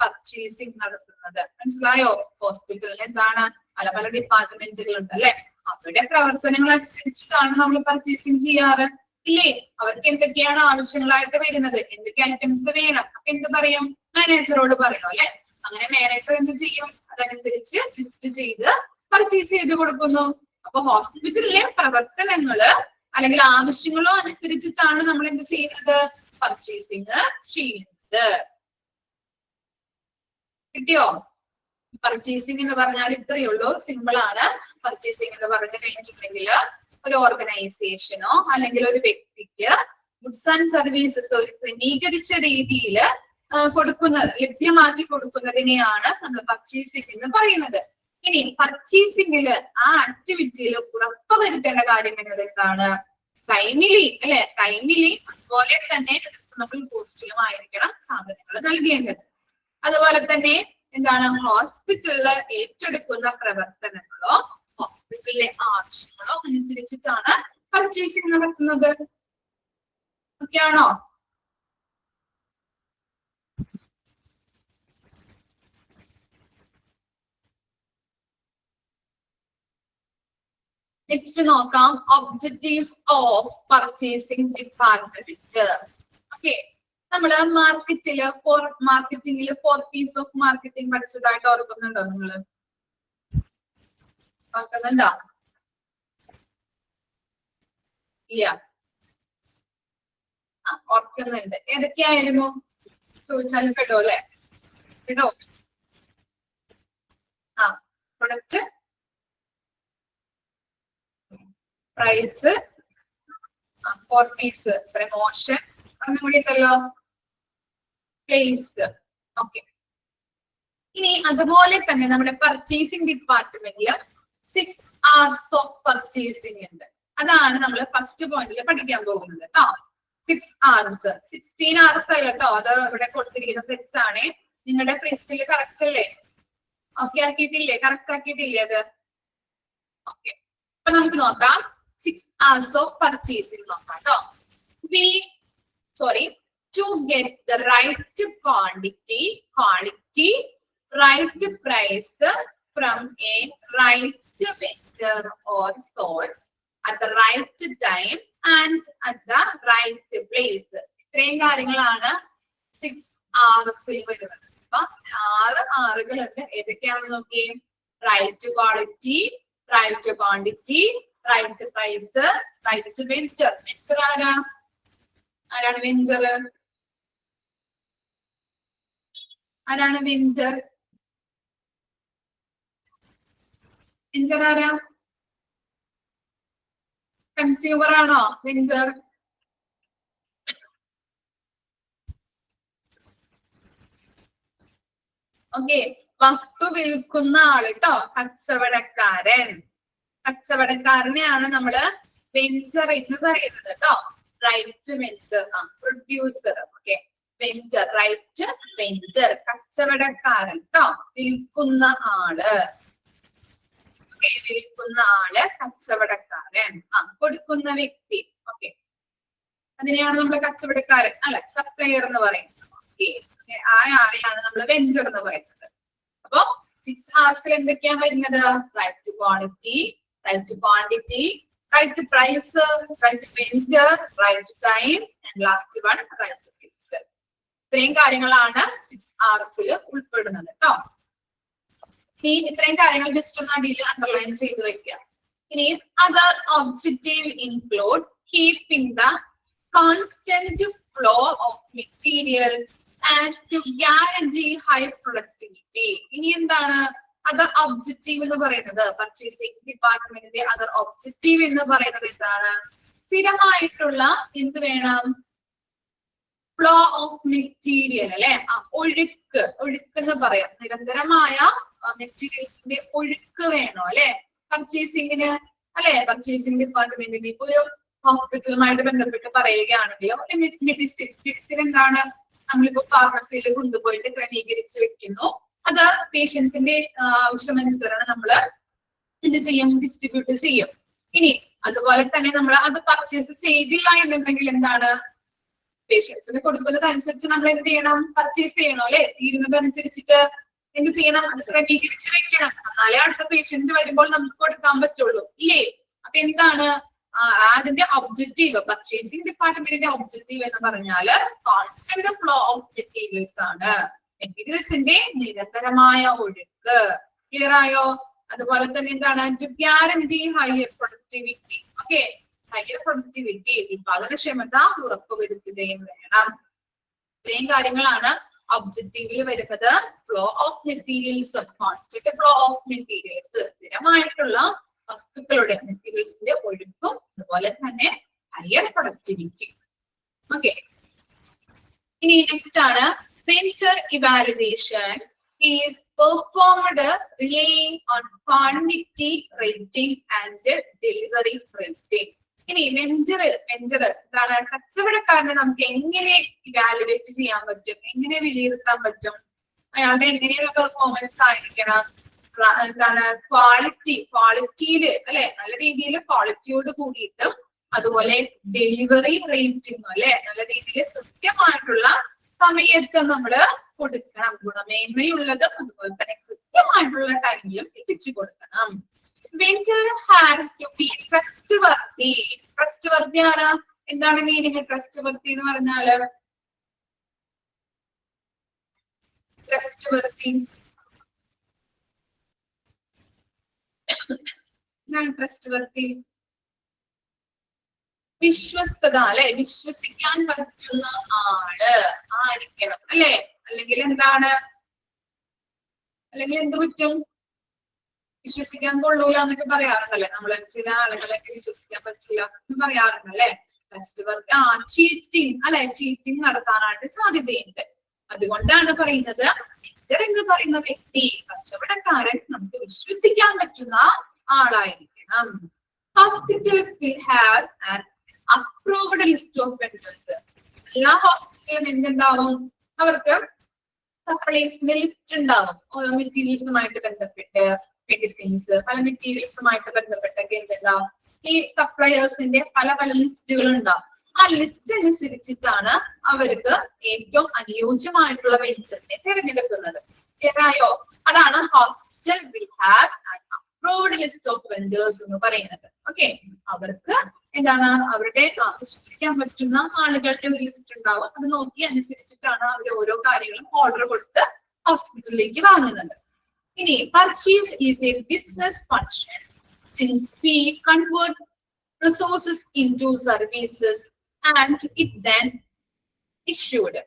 പർച്ചേസിംഗ് നടത്തുന്നത്. മനസ്സിലായോ? ഹോസ്പിറ്റലിൽ എന്താണ്? പല പല ഡിപ്പാർട്ട്മെന്റുകൾ ഉണ്ട് അല്ലെ? അവരുടെ പ്രവർത്തനങ്ങൾ അനുസരിച്ചിട്ടാണ് നമ്മൾ പർച്ചേസിംഗ് ചെയ്യാറ് ഇല്ലേ? അവർക്ക് എന്തൊക്കെയാണ് ആവശ്യങ്ങളായിട്ട് വരുന്നത്, എന്തൊക്കെ ഐറ്റംസ് വേണം, അപ്പൊ എന്ത് പറയും? മാനേജറോട് പറയും അല്ലെ? അങ്ങനെ മാനേജർ എന്ത് ചെയ്യും? അതനുസരിച്ച് ലിസ്റ്റ് ചെയ്ത് പർച്ചേസ് ചെയ്ത് കൊടുക്കുന്നു. അപ്പൊ ഹോസ്പിറ്റലിലെ പ്രവർത്തനങ്ങള് അല്ലെങ്കിൽ ആവശ്യങ്ങളോ അനുസരിച്ചിട്ടാണ് നമ്മൾ എന്ത് ചെയ്യുന്നത്? പർച്ചേസിങ് ചെയ്യുന്നത്. കിട്ടിയോ? പർച്ചേസിംഗ് എന്ന് പറഞ്ഞാൽ ഇത്രയേ ഉള്ളൂ, സിമ്പിൾ ആണ്. പർച്ചേസിംഗ് എന്ന് പറഞ്ഞു കഴിഞ്ഞിട്ടുണ്ടെങ്കിൽ ഒരു ഓർഗനൈസേഷനോ അല്ലെങ്കിൽ ഒരു വ്യക്തിക്ക് ഗുഡ്സ് ആൻഡ് സർവീസസ് ഒരു ക്രമീകരിച്ച രീതിയിൽ ലഭ്യമാക്കി കൊടുക്കുന്നതിനെയാണ് നമ്മൾ പർച്ചേസിംഗ് എന്ന് പറയുന്നത്. ഇനി പർച്ചേസിംഗില് ആ ആക്ടിവിറ്റിയിൽ ഉറപ്പുവരുത്തേണ്ട കാര്യം എന്നത് എന്താണ്? ടൈമിലി അല്ലെ? ടൈമിലി അതുപോലെ തന്നെ റീസണബിൾ കോസ്റ്റിലും ആയിരിക്കണം സാധനങ്ങൾ നൽകേണ്ടത്. അതുപോലെ തന്നെ എന്താണ്? ഹോസ്പിറ്റലില് ഏറ്റെടുക്കുന്ന പ്രവർത്തനങ്ങളോ ഹോസ്പിറ്റലിലെ ആവശ്യങ്ങളോ അനുസരിച്ചിട്ടാണ് പർച്ചേസിംഗ് നടത്തുന്നത്. ഓക്കെ ആണോ? നെക്സ്റ്റ് നോക്കാം objectives of purchasing department. Okay, നമ്മള് മാർക്കറ്റിംഗില് 4 P's ഓഫ് മാർക്കറ്റിംഗ് പഠിച്ചതായിട്ട് ഓർക്കുന്നുണ്ടോ നിങ്ങള്? ഓർക്കുന്നുണ്ടോ? ഇല്ല, ഓർക്കുന്നുണ്ട്. ഏതൊക്കെയായിരുന്നു ചോദിച്ചാലും പെടോ അല്ലെ? പെടോ? പ്രൊഡക്റ്റ്, പ്രൈസ്, 4 P's, പ്രമോഷൻ ഒന്നും കൂടി ഉണ്ടല്ലോ, പ്ലേസ്. ഓക്കെ, ഇനി അതുപോലെ തന്നെ നമ്മുടെ പർച്ചേസിംഗ് ഡിപ്പാർട്ട്മെന്റില് 6 hours ഓഫ് പർച്ചേസിംഗ് ഉണ്ട്. അതാണ് നമ്മൾ ഫസ്റ്റ് പോയിന്റിൽ പഠിക്കാൻ പോകുന്നത് കേട്ടോ. 6 hours, 16 hours അല്ല കേട്ടോ, അത് ഇവിടെ കൊടുത്തിരിക്കുന്നത് തെറ്റാണ്. നിങ്ങളുടെ പ്രിന്റിൽ കറക്റ്റ് അല്ലേ? ഓക്കെ ആക്കിയിട്ടില്ലേ? കറക്റ്റ് ആക്കിയിട്ടില്ലേ അത്? ഓക്കെ, അപ്പൊ നമുക്ക് നോക്കാം 6 hours ഓഫ് പർച്ചേസിംഗ് നോക്കാം കേട്ടോ. To get the right quantity, right price from a right vendor or source at the right time and at the right place. ഇത്രയും കാര്യങ്ങളാണ് 6 hours വരുന്നത്. അപ്പൊ 6 hours ഏതൊക്കെയാണെന്ന് നോക്കിയേ. Right quality, right quantity, right price, right vendor. Vendor ആരാണ് vendor? ആരാണ് vendor? Vendor ആരാ? Consumer ആണോ വെഞ്ചർ? ഓക്കെ, വസ്തു വിൽക്കുന്ന ആള് ട്ടോ, കച്ചവടക്കാരൻ. കച്ചവടക്കാരനെയാണ് നമ്മള് വെഞ്ചർ എന്ന് പറയുന്നത് കേട്ടോ. Right vendor, producer. Okay, vendor, right vendor, കച്ചവടക്കാരൻ ട്ടോ, വിൽക്കുന്ന ആള്. ഓക്കെ, വിൽക്കുന്ന ആള് കച്ചവടക്കാരൻ. കൊടുക്കുന്ന വ്യക്തി. ഓക്കെ, അതിനെയാണ് നമ്മൾ കച്ചവടക്കാരൻ അല്ല സപ്ലയർ എന്ന് പറയുന്നത്. ഓക്കെ, ആ ആളെയാണ് നമ്മൾ വെഞ്ചർ എന്ന് പറയുന്നത്. അപ്പൊ 6 hours എന്തൊക്കെയാ വരുന്നത്? Right quality, right quantity, right price, right vendor, right time and last one right place. ഇത്രയും കാര്യങ്ങളാണ് 6 hours ഉൾപ്പെടുന്നത് കേട്ടോ. ഇനി ഇത്രയും കാര്യങ്ങൾ ജസ്റ്റ് ഒന്ന് അടിയിൽ അണ്ടർലൈൻ ചെയ്ത് വെക്കുക. ഇനി other objective include keeping the constant flow of material and to guarantee high productivity. ഇനി എന്താണ് അതർ ഒബ്ജക്റ്റീവ് എന്ന് പറയുന്നത്? പർച്ചേസിംഗ് ഡിപ്പാർട്ട്മെന്റിന്റെ അതർ ഒബ്ജക്റ്റീവ് എന്ന് പറയുന്നത് എന്താണ്? സ്ഥിരമായിട്ടുള്ള എന്ത് വേണം? ഫ്ലോ ഓഫ് മെറ്റീരിയൽ അല്ലെ, ഒഴുക്ക്. ഒഴുക്ക് എന്ന് പറയാം. നിരന്തരമായ മെറ്റീരിയൽസിന്റെ ഒഴുക്ക് വേണോ അല്ലെ പർച്ചേസിംഗിന് അല്ലെ? പർച്ചേസിംഗ് ഡിപ്പാർട്ട്മെന്റിന് ഇപ്പൊ ഒരു ഹോസ്പിറ്റലുമായിട്ട് ബന്ധപ്പെട്ട് പറയുകയാണെങ്കിൽ മെഡിസിൻ എന്താണ്? നമ്മളിപ്പോ ഫാർമസിയിൽ കൊണ്ടുപോയിട്ട് ക്രമീകരിച്ച് വെക്കുന്നു. അത് പേഷ്യൻസിന്റെ ആവശ്യമനുസരണം നമ്മൾ എന്ത് ചെയ്യും? ഡിസ്ട്രിബ്യൂട്ട് ചെയ്യും. ഇനി അതുപോലെ തന്നെ നമ്മൾ അത് പർച്ചേസ് ചെയ്തില്ല എന്നുണ്ടെങ്കിൽ എന്താണ്? പേഷ്യൻസിന് കൊടുക്കുന്നതനുസരിച്ച് നമ്മൾ എന്ത് ചെയ്യണം? പർച്ചേസ് ചെയ്യണം അല്ലെ? തീരുന്നതനുസരിച്ചിട്ട് എന്ത് ചെയ്യണം? അത് ക്രമീകരിച്ച് വെക്കണം. എന്നാലേ അടുത്ത പേഷ്യന്റ് വരുമ്പോൾ നമുക്ക് കൊടുക്കാൻ പറ്റുള്ളൂ ഇല്ലേ? അപ്പൊ എന്താണ് അതിന്റെ ഒബ്ജക്റ്റീവ്? പർച്ചേസിംഗ് ഡിപ്പാർട്ട്മെന്റിന്റെ ഒബ്ജക്റ്റീവ് എന്ന് പറഞ്ഞാല് കോൺസ്റ്റന്റ് ഫ്ലോ ഓഫ് മെറ്റീരിയൽസ് ആണ്. മെറ്റീരിയൽസിന്റെ നിരന്തരമായ ഒഴുക്ക്. ക്ലിയർ ആയോ? അതുപോലെ തന്നെ എന്താണ്? To guarantee higher productivity. Okay, higher productivity, ഉൽപാദനക്ഷമത ഉറപ്പുവരുത്തുകയും വേണം. ഇത്രയും കാര്യങ്ങളാണ് ഒബ്ജക്റ്റീവിൽ വരുന്നത്. Flow of materials, constant flow of materials, സ്ഥിരമായിട്ടുള്ള വസ്തുക്കളുടെ മെറ്റീരിയൽസിന്റെ ഒഴുക്കും അതുപോലെ തന്നെ ഹയർ പ്രൊഡക്ടിവിറ്റി. ഓക്കെ, ഇനി നെക്സ്റ്റ് ആണ് venture evaluation is performed relying on quantity rating and delivery rating. ഇനി വെഞ്ചർ എന്താണ്? കച്ചവടക്കാരനെ നമുക്ക് എങ്ങനെ ഇവാലുവേറ്റ് ചെയ്യാൻ പറ്റും? എങ്ങനെ വിലയിരുത്താൻ പറ്റും? അയാളുടെ എങ്ങനെയുള്ള പെർഫോമൻസ് ആയിരിക്കണം? എന്താണ്? ക്വാളിറ്റിയില് അല്ലെ, നല്ല രീതിയിൽ ക്വാളിറ്റിയോട് കൂടിയിട്ടും അതുപോലെ ഡെലിവറി റേറ്റിംഗും അല്ലെ, നല്ല രീതിയിൽ കൃത്യമായിട്ടുള്ള സമയത്ത് നമ്മള് കൊടുക്കണം. ഗുണമേന്മയുള്ളതും അതുപോലെ തന്നെ കൃത്യമായിട്ടുള്ള ടൈമിലും എത്തിച്ചു കൊടുക്കണം. Vendor has to be trustworthy. Trustworthy ആരാ? എന്താണ് മീനിങ് ട്രസ്റ്റ് വർത്തി എന്ന് പറഞ്ഞാല്? ട്രസ്റ്റ് വർത്തി ട്രസ്റ്റ് വർത്തി വിശ്വസ്തത അല്ലെ, വിശ്വസിക്കാൻ പറ്റുന്ന ആള് ആയിരിക്കണം അല്ലെ. അല്ലെങ്കിൽ എന്താണ്? അല്ലെങ്കിൽ എന്ത് പറ്റും? വിശ്വസിക്കാൻ കൊള്ളൂല എന്നൊക്കെ പറയാറുണ്ടല്ലേ നമ്മള്. ചില ആളുകളൊക്കെ വിശ്വസിക്കാൻ പറ്റില്ല എന്ന് പറയാറുണ്ടല്ലേ. ചീറ്റിംഗ് അല്ലെ, ചീറ്റിംഗ് നടത്താനായിട്ട് സാധ്യതയുണ്ട്. അതുകൊണ്ടാണ് പറയുന്നത് വെണ്ടർ എന്ന് പറയുന്ന വ്യക്തി, കച്ചവടക്കാരൻ, നമുക്ക് വിശ്വസിക്കാൻ പറ്റുന്ന ആളായിരിക്കണം. Hospitals will have an approved list of vendors. എല്ലാ ഹോസ്പിറ്റലും എന്തുണ്ടാവും? അവർക്ക് സപ്ലൈസിന്റെ ലിസ്റ്റ് ഉണ്ടാവും. ഓരോ മെറ്റീരിയൽസുമായിട്ട് ബന്ധപ്പെട്ട് മെഡിസിൻസ്, പല മെറ്റീരിയൽസുമായിട്ട് ബന്ധപ്പെട്ടൊക്കെ എന്തുണ്ടാവും? ഈ സപ്ലയേഴ്സിന്റെ പല പല ലിസ്റ്റുകൾ ഉണ്ടാവും. ആ ലിസ്റ്റ് അനുസരിച്ചിട്ടാണ് അവർക്ക് ഏറ്റവും അനുയോജ്യമായിട്ടുള്ള വെഞ്ചറിനെ തിരഞ്ഞെടുക്കുന്നത്. ക്ലിയറായോ? അതാണ് hospital will have an approved list of vendors എന്ന് പറയുന്നത്. ഓക്കെ, അവർക്ക് എന്താണ്? അവരുടെ വിശ്വസിക്കാൻ പറ്റുന്ന ആളുകളുടെ ഒരു ലിസ്റ്റ് ഉണ്ടാവും. അത് നോക്കി അനുസരിച്ചിട്ടാണ് അവർ ഓരോ കാര്യങ്ങളും ഓർഡർ കൊടുത്ത് ഹോസ്പിറ്റലിലേക്ക് വാങ്ങുന്നത്. ഇനി purchase is A business function since we convert resources into services and it then issued.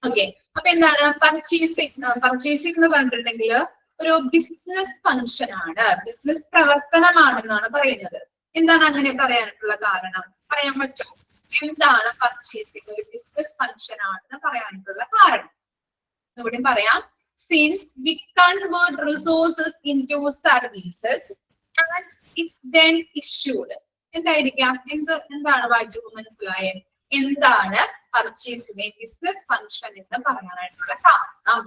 Okay, അപ്പൊ എന്താണ് പർച്ചേസിംഗ്? പർച്ചേസിംഗ് എന്ന് പറഞ്ഞിട്ടുണ്ടെങ്കിൽ ഒരു ബിസിനസ് ഫംഗ്ഷൻ ആണ്, ബിസിനസ് പ്രവർത്തനമാണെന്നാണ് പറയുന്നത്. എന്താണ് അങ്ങനെ പറയാനുള്ള കാരണം? പറയാൻ പറ്റുമോ? എന്താണ് പർച്ചേസിംഗ് ഒരു ബിസിനസ് ഫംഗ്ഷൻ ആണെന്ന് പറയാനുള്ള കാരണം? ഇവിടെ പറയാം. Since we convert resources into services and it's then issued. എന്തായിരിക്കാം? എന്താണ് വായിച്ചപ്പോൾ മനസ്സിലായേ? എന്താണ് പർച്ചേസിംഗ് ബിസിനസ് ഫംഗ്ഷൻ എന്ന് പറയാനായിട്ടുള്ള കാരണം?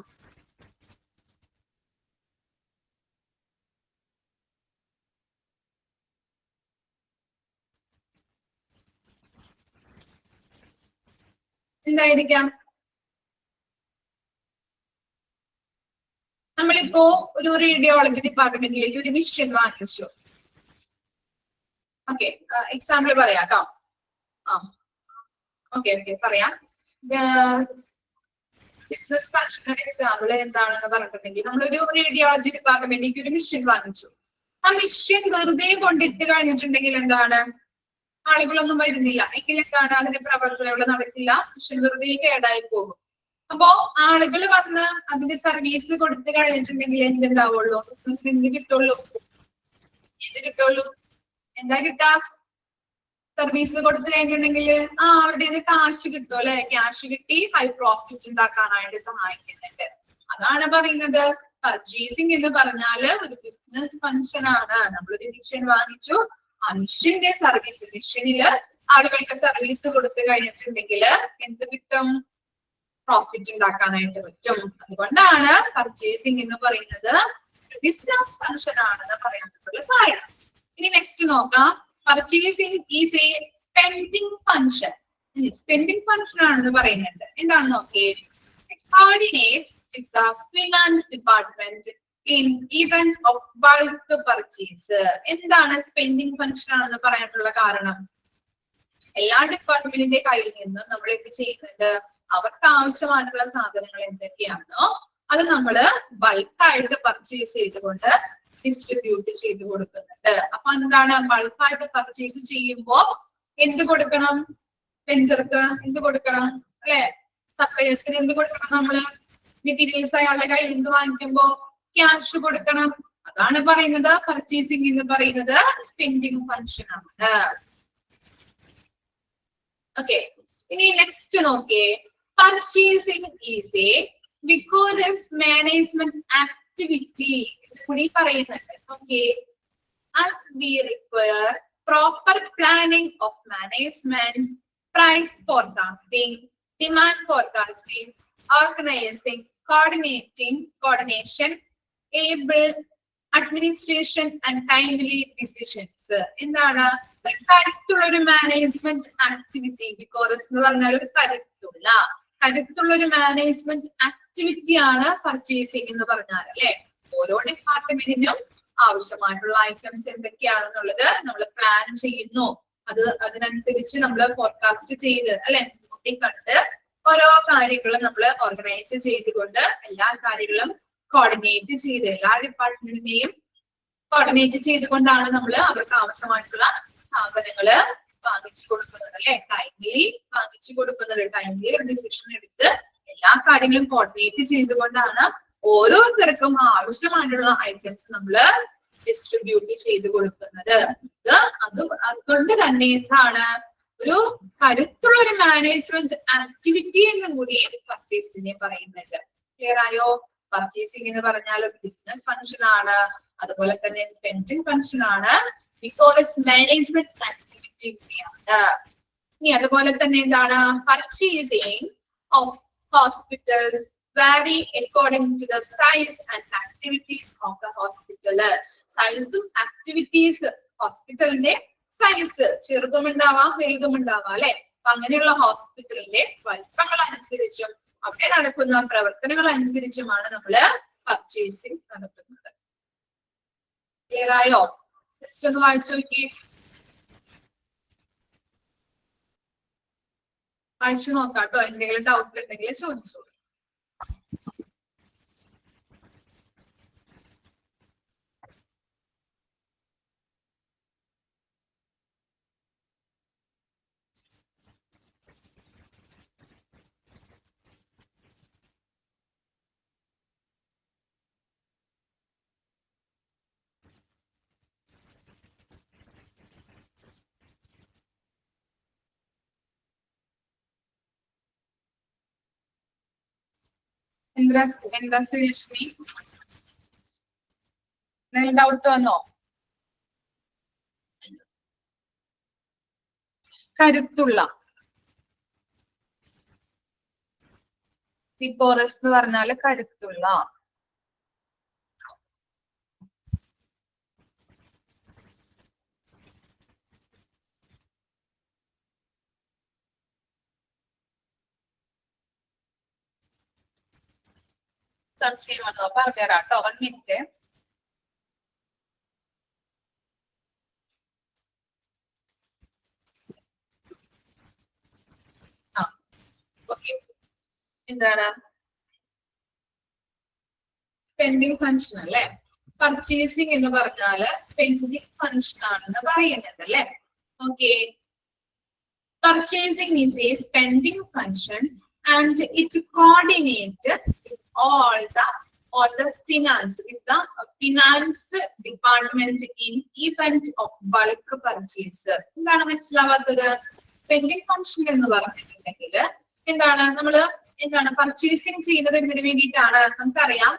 എന്തായിരിക്കാം? നമ്മളിപ്പോ ഒരു റേഡിയോളജി ഡിപ്പാർട്ട്മെന്റിലേക്ക് ഒരു മിഷൻ വാങ്ങിച്ചു. ഓക്കെ, എക്സാമ്പിൾ പറയാം കേട്ടോ. ഓക്കെ പറയാം. ബിസിനസ് ഫംഗ്ഷൻ എക്സാമ്പിൾ എന്താണെന്ന് പറഞ്ഞിട്ടുണ്ടെങ്കിൽ, നമ്മളൊരു റേഡിയോളജി ഡിപ്പാർട്ട്മെന്റിലേക്ക് ഒരു മിഷൻ വാങ്ങിച്ചു. ആ മിഷൻ വെറുതെ കൊണ്ടിട്ട് കഴിഞ്ഞിട്ടുണ്ടെങ്കിൽ എന്താണ്? ആളുകളൊന്നും വരുന്നില്ല എങ്കിൽ എന്താണ്? അതിന്റെ പ്രവർത്തനങ്ങൾ നടക്കില്ല, മിഷൻ വെറുതെ കേടായി പോകും. അപ്പോ ആളുകൾ വന്ന് അതിന്റെ സർവീസ് കൊടുത്തു കഴിഞ്ഞിട്ടുണ്ടെങ്കിൽ എന്തുണ്ടാവുള്ളൂ? ബിസിനസ് എന്ത് കിട്ടുള്ളൂ? എന്താ കിട്ടാ? സർവീസ് കൊടുത്തു കഴിഞ്ഞിട്ടുണ്ടെങ്കിൽ അവരുടെ കാശ് കിട്ടും അല്ലെ. ക്യാഷ് കിട്ടി ഹൈ പ്രോഫിറ്റ് ഉണ്ടാക്കാനായിട്ട് സഹായിക്കുന്നുണ്ട്. അതാണ് പറയുന്നത് പർച്ചേസിംഗ് എന്ന് പറഞ്ഞാല് ഒരു ബിസിനസ് ഫംഗ്ഷൻ ആണ്. നമ്മളൊരു മിഷൻ വാങ്ങിച്ചു, ആ മിഷന്റെ സർവീസ്, മിഷനില് ആളുകൾക്ക് സർവീസ് കൊടുത്തു കഴിഞ്ഞിട്ടുണ്ടെങ്കിൽ എന്ത് കിട്ടും? പ്രോഫിറ്റ് ഉണ്ടാക്കാനായിട്ട് പറ്റും. അതുകൊണ്ടാണ് പർച്ചേസിംഗ് എന്ന് പറയുന്നത് ബിസിനസ് ഫംഗ്ഷൻ ആണെന്ന് പറയാനുള്ള കാരണം. ഇനി നെക്സ്റ്റ് നോക്കാം. Purchasing is A spending function. Spending function ആണെന്ന് പറയുന്നുണ്ട്. എന്താണ് നോക്കിയേ? Coordinate with the finance department in event of bulk purchase. എന്താണ് സ്പെൻഡിങ് ഫംഗ്ഷൻ ആണെന്ന് പറയാനുള്ള കാരണം? എല്ലാ ഡിപ്പാർട്ട്മെന്റിന്റെ കയ്യിൽ നിന്നും നമ്മൾ എന്ത് ചെയ്യുന്നുണ്ട്? അവർക്ക് ആവശ്യമായിട്ടുള്ള സാധനങ്ങൾ എന്തൊക്കെയാണോ അത് നമ്മള് ബൾക്കായിട്ട് പർച്ചേസ് ചെയ്തുകൊണ്ട് ഡിസ്ട്രിബ്യൂട്ട് ചെയ്ത് കൊടുക്കുന്നുണ്ട്. അപ്പൊ എന്താണ്? ബൾക്കായിട്ട് പർച്ചേസ് ചെയ്യുമ്പോ എന്ത് കൊടുക്കണം? വെഞ്ചർക്ക് എന്ത് കൊടുക്കണം? അല്ലെ, സപ്ലയേഴ്സിന് എന്ത് കൊടുക്കണം? നമ്മള് മെറ്റീരിയൽസ് അയാളുടെ കയ്യിൽ നിന്ന് വാങ്ങിക്കുമ്പോ ക്യാഷ് കൊടുക്കണം. അതാണ് പറയുന്നത് പർച്ചേസിംഗ് എന്ന് പറയുന്നത് സ്പെൻഡിങ് ഫംഗ്ഷൻ ആണ്. ഓക്കെ, ഇനി നെക്സ്റ്റ് നോക്കിയേ. Purchasing is a vigorous management activity കൂടി പറയുന്നുണ്ട്. Okay, as we require proper planning of management, price forecasting, demand forecasting, organizing, coordination, able administration and timely decisions. എന്താണ്? കരുത്തുള്ള ഒരു മാനേജ്മെന്റ് ആക്ടിവിറ്റി. ബിക്കോസ് എന്ന് പറഞ്ഞാൽ ഒരു കരുത്തുള്ള ഒരു മാനേജ്മെന്റ് ആക്ടിവിറ്റി ആണ് പർച്ചേസിംഗ് എന്ന് പറഞ്ഞാൽ അല്ലെ. ഓരോ ഡിപ്പാർട്ട്മെന്റിനും ആവശ്യമായിട്ടുള്ള ഐറ്റംസ് എന്തൊക്കെയാണെന്നുള്ളത് നമ്മൾ പ്ലാൻ ചെയ്യുന്നു. അതിനനുസരിച്ച് നമ്മൾ ഫോർകാസ്റ്റ് ചെയ്ത് അല്ലെ കണ്ട് ഓരോ കാര്യങ്ങളും നമ്മൾ ഓർഗനൈസ് ചെയ്തുകൊണ്ട് എല്ലാ കാര്യങ്ങളും കോർഡിനേറ്റ് ചെയ്ത് എല്ലാ ഡിപ്പാർട്ട്മെന്റിനെയും കോർഡിനേറ്റ് ചെയ്തുകൊണ്ടാണ് നമ്മൾ അവർക്ക് ആവശ്യമായിട്ടുള്ള സാധനങ്ങള് വാങ്ങിച്ചു കൊടുക്കുന്നത് അല്ലെ. ടൈംലി വാങ്ങിച്ചു കൊടുക്കുന്നത്, ടൈംലി ഒരു ഡിസിഷൻ എടുത്ത് എല്ലാ കാര്യങ്ങളും കോർഡിനേറ്റ് ചെയ്തുകൊണ്ടാണ് ഓരോരുത്തർക്കും ആവശ്യമായിട്ടുള്ള ഐറ്റംസ് നമ്മൾ ഡിസ്ട്രിബ്യൂട്ട് ചെയ്ത് കൊടുക്കുന്നത്. അതുകൊണ്ട് തന്നെ എന്താണ് ഒരു കരുത്തുള്ള ഒരു മാനേജ്മെന്റ് ആക്ടിവിറ്റി എന്നും കൂടി പർച്ചേസിനെ പറയുന്നുണ്ട്. ക്ലിയർ ആയോ? പർച്ചേസിംഗ് എന്ന് പറഞ്ഞാൽ ഒരു ബിസിനസ് ഫംഗ്ഷൻ ആണ്, അതുപോലെ തന്നെ സ്പെൻഡിങ് ഫംഗ്ഷൻ ആണ്, ബിക്കോസ് മാനേജ്മെന്റ് ആക്ടിവിറ്റി കൂടിയാണ്. ഇനി അതുപോലെ തന്നെ എന്താണ് purchasing of hospitals vary according to the size and activities of the hospital. സൈസും ആക്ടിവിറ്റീസ് ഹോസ്പിറ്റലിന്റെ സൈസ് ചെറുതുമുണ്ടാവാം വലുതുമുണ്ടാവാം അല്ലെ. അപ്പൊ അങ്ങനെയുള്ള ഹോസ്പിറ്റലിന്റെ വലിപ്പങ്ങൾ അനുസരിച്ചും അവിടെ നടക്കുന്ന പ്രവർത്തനങ്ങൾ അനുസരിച്ചുമാണ് നമ്മള് പർച്ചേസിംഗ് നടത്തുന്നത്. ക്ലിയർ ആയോ? ജസ്റ്റ് ഒന്ന് വായിച്ചു നോക്കി, വായിച്ചു നോക്കാട്ടോ. എന്തെങ്കിലും ഡൗട്ട് ഉണ്ടെങ്കിൽ ചോദിച്ചോളൂ. എന്താ ശ്രീലക്ഷ്മി, എന്തെങ്കിലും ഡൗട്ട് വന്നോ? കരുത്തുള്ള വിപ്പോറസ് എന്ന് പറഞ്ഞാല് കരുത്തുള്ള. സംശയം വന്നോ? പറഞ്ഞുതരാട്ടോ, 1 മിനിറ്റ്. ഓക്കെ, എന്താണ് സ്പെൻഡിങ് ഫംഗ്ഷൻ അല്ലെ. പർച്ചേസിംഗ് എന്ന് പറഞ്ഞാല് സ്പെൻഡിങ് ഫംഗ്ഷൻ ആണെന്ന് പറയുന്നത് അല്ലെ. Okay, purchasing is a spending function and it coordinates with all the finance department in event of bulk purchase. എന്താണ് മനസ്സിലാവാത്തത്? സ്പെൻഡിങ് ഫംഗ്ഷൻ എന്ന് പറഞ്ഞിട്ടുണ്ടെങ്കിൽ എന്താണ് പർച്ചേസിംഗ് ചെയ്യുന്നത് എന്തിനു വേണ്ടിയിട്ടാണ്? നമുക്കറിയാം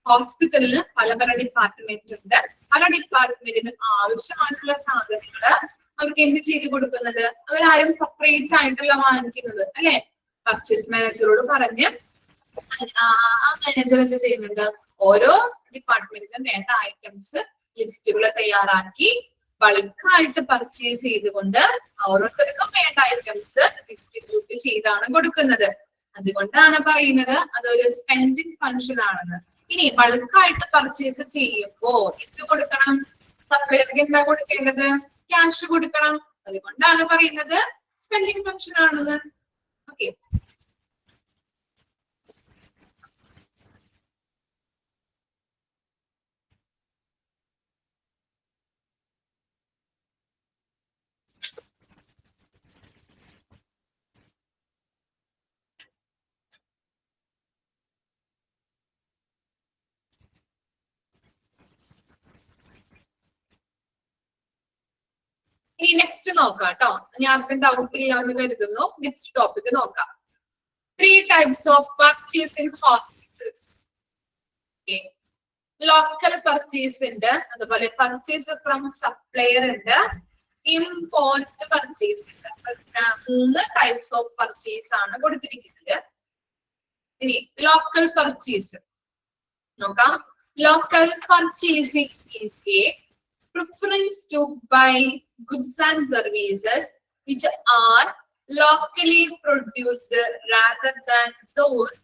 ഹോസ്പിറ്റലിന് പല ഡിപ്പാർട്ട്മെന്റ് ഉണ്ട്. പല ഡിപ്പാർട്ട്മെന്റിനും ആവശ്യമായിട്ടുള്ള സാധനങ്ങള് അവർക്ക് എന്ത് ചെയ്ത് കൊടുക്കുന്നത്? അവരാരും സെപ്പറേറ്റ് ആയിട്ടുള്ള വാങ്ങിക്കുന്നത് അല്ലെ. പർച്ചേസ് മാനേജറോട് പറഞ്ഞ് ആ മാനേജർ എന്ത് ചെയ്യുന്നുണ്ട്? ഓരോ ഡിപ്പാർട്ട്മെന്റിനും വേണ്ട ഐറ്റംസ് ലിസ്റ്റുകൾ തയ്യാറാക്കി ബൾക്കായിട്ട് പർച്ചേസ് ചെയ്തുകൊണ്ട് ഓരോരുത്തർക്കും വേണ്ട ഐറ്റംസ് ഡിസ്ട്രിബ്യൂട്ട് ചെയ്താണ് കൊടുക്കുന്നത്. അതുകൊണ്ടാണ് പറയുന്നത് അതൊരു സ്പെൻഡിങ് ഫംഗ്ഷൻ ആണെന്ന്. ഇനി ബൾക്കായിട്ട് പർച്ചേസ് ചെയ്യുമ്പോ എന്ത് കൊടുക്കണം? സപ്ലയർക്ക് എന്താ കൊടുക്കേണ്ടത്? ക്യാഷ് കൊടുക്കണം. അതുകൊണ്ടാണ് പറയുന്നത് സ്പെൻഡിങ് ഫംഗ്ഷൻ ആണെന്ന്. ഓക്കെ, ഇനി നെക്സ്റ്റ് നോക്കാം കേട്ടോ. ഞാൻ ഡൗട്ട് ഇല്ലാന്ന് കരുതുന്നു. നെക്സ്റ്റ് ടോപ്പിക് നോക്കാം. 3 types of purchase in hospitals. Local purchase ഉണ്ട്, അതുപോലെ പർച്ചേസ് ഫ്രം സപ്ലയർ ഉണ്ട്, ഇമ്പോർട്ട് പർച്ചേസ് ഉണ്ട്. 3 ടൈപ്സ് ഓഫ് പർച്ചേസ് ആണ് കൊടുത്തിരിക്കുന്നത്. ഇനി ലോക്കൽ പർച്ചേസ് നോക്കാം. Local purchasing is A preference to buy goods and services which are locally produced rather than those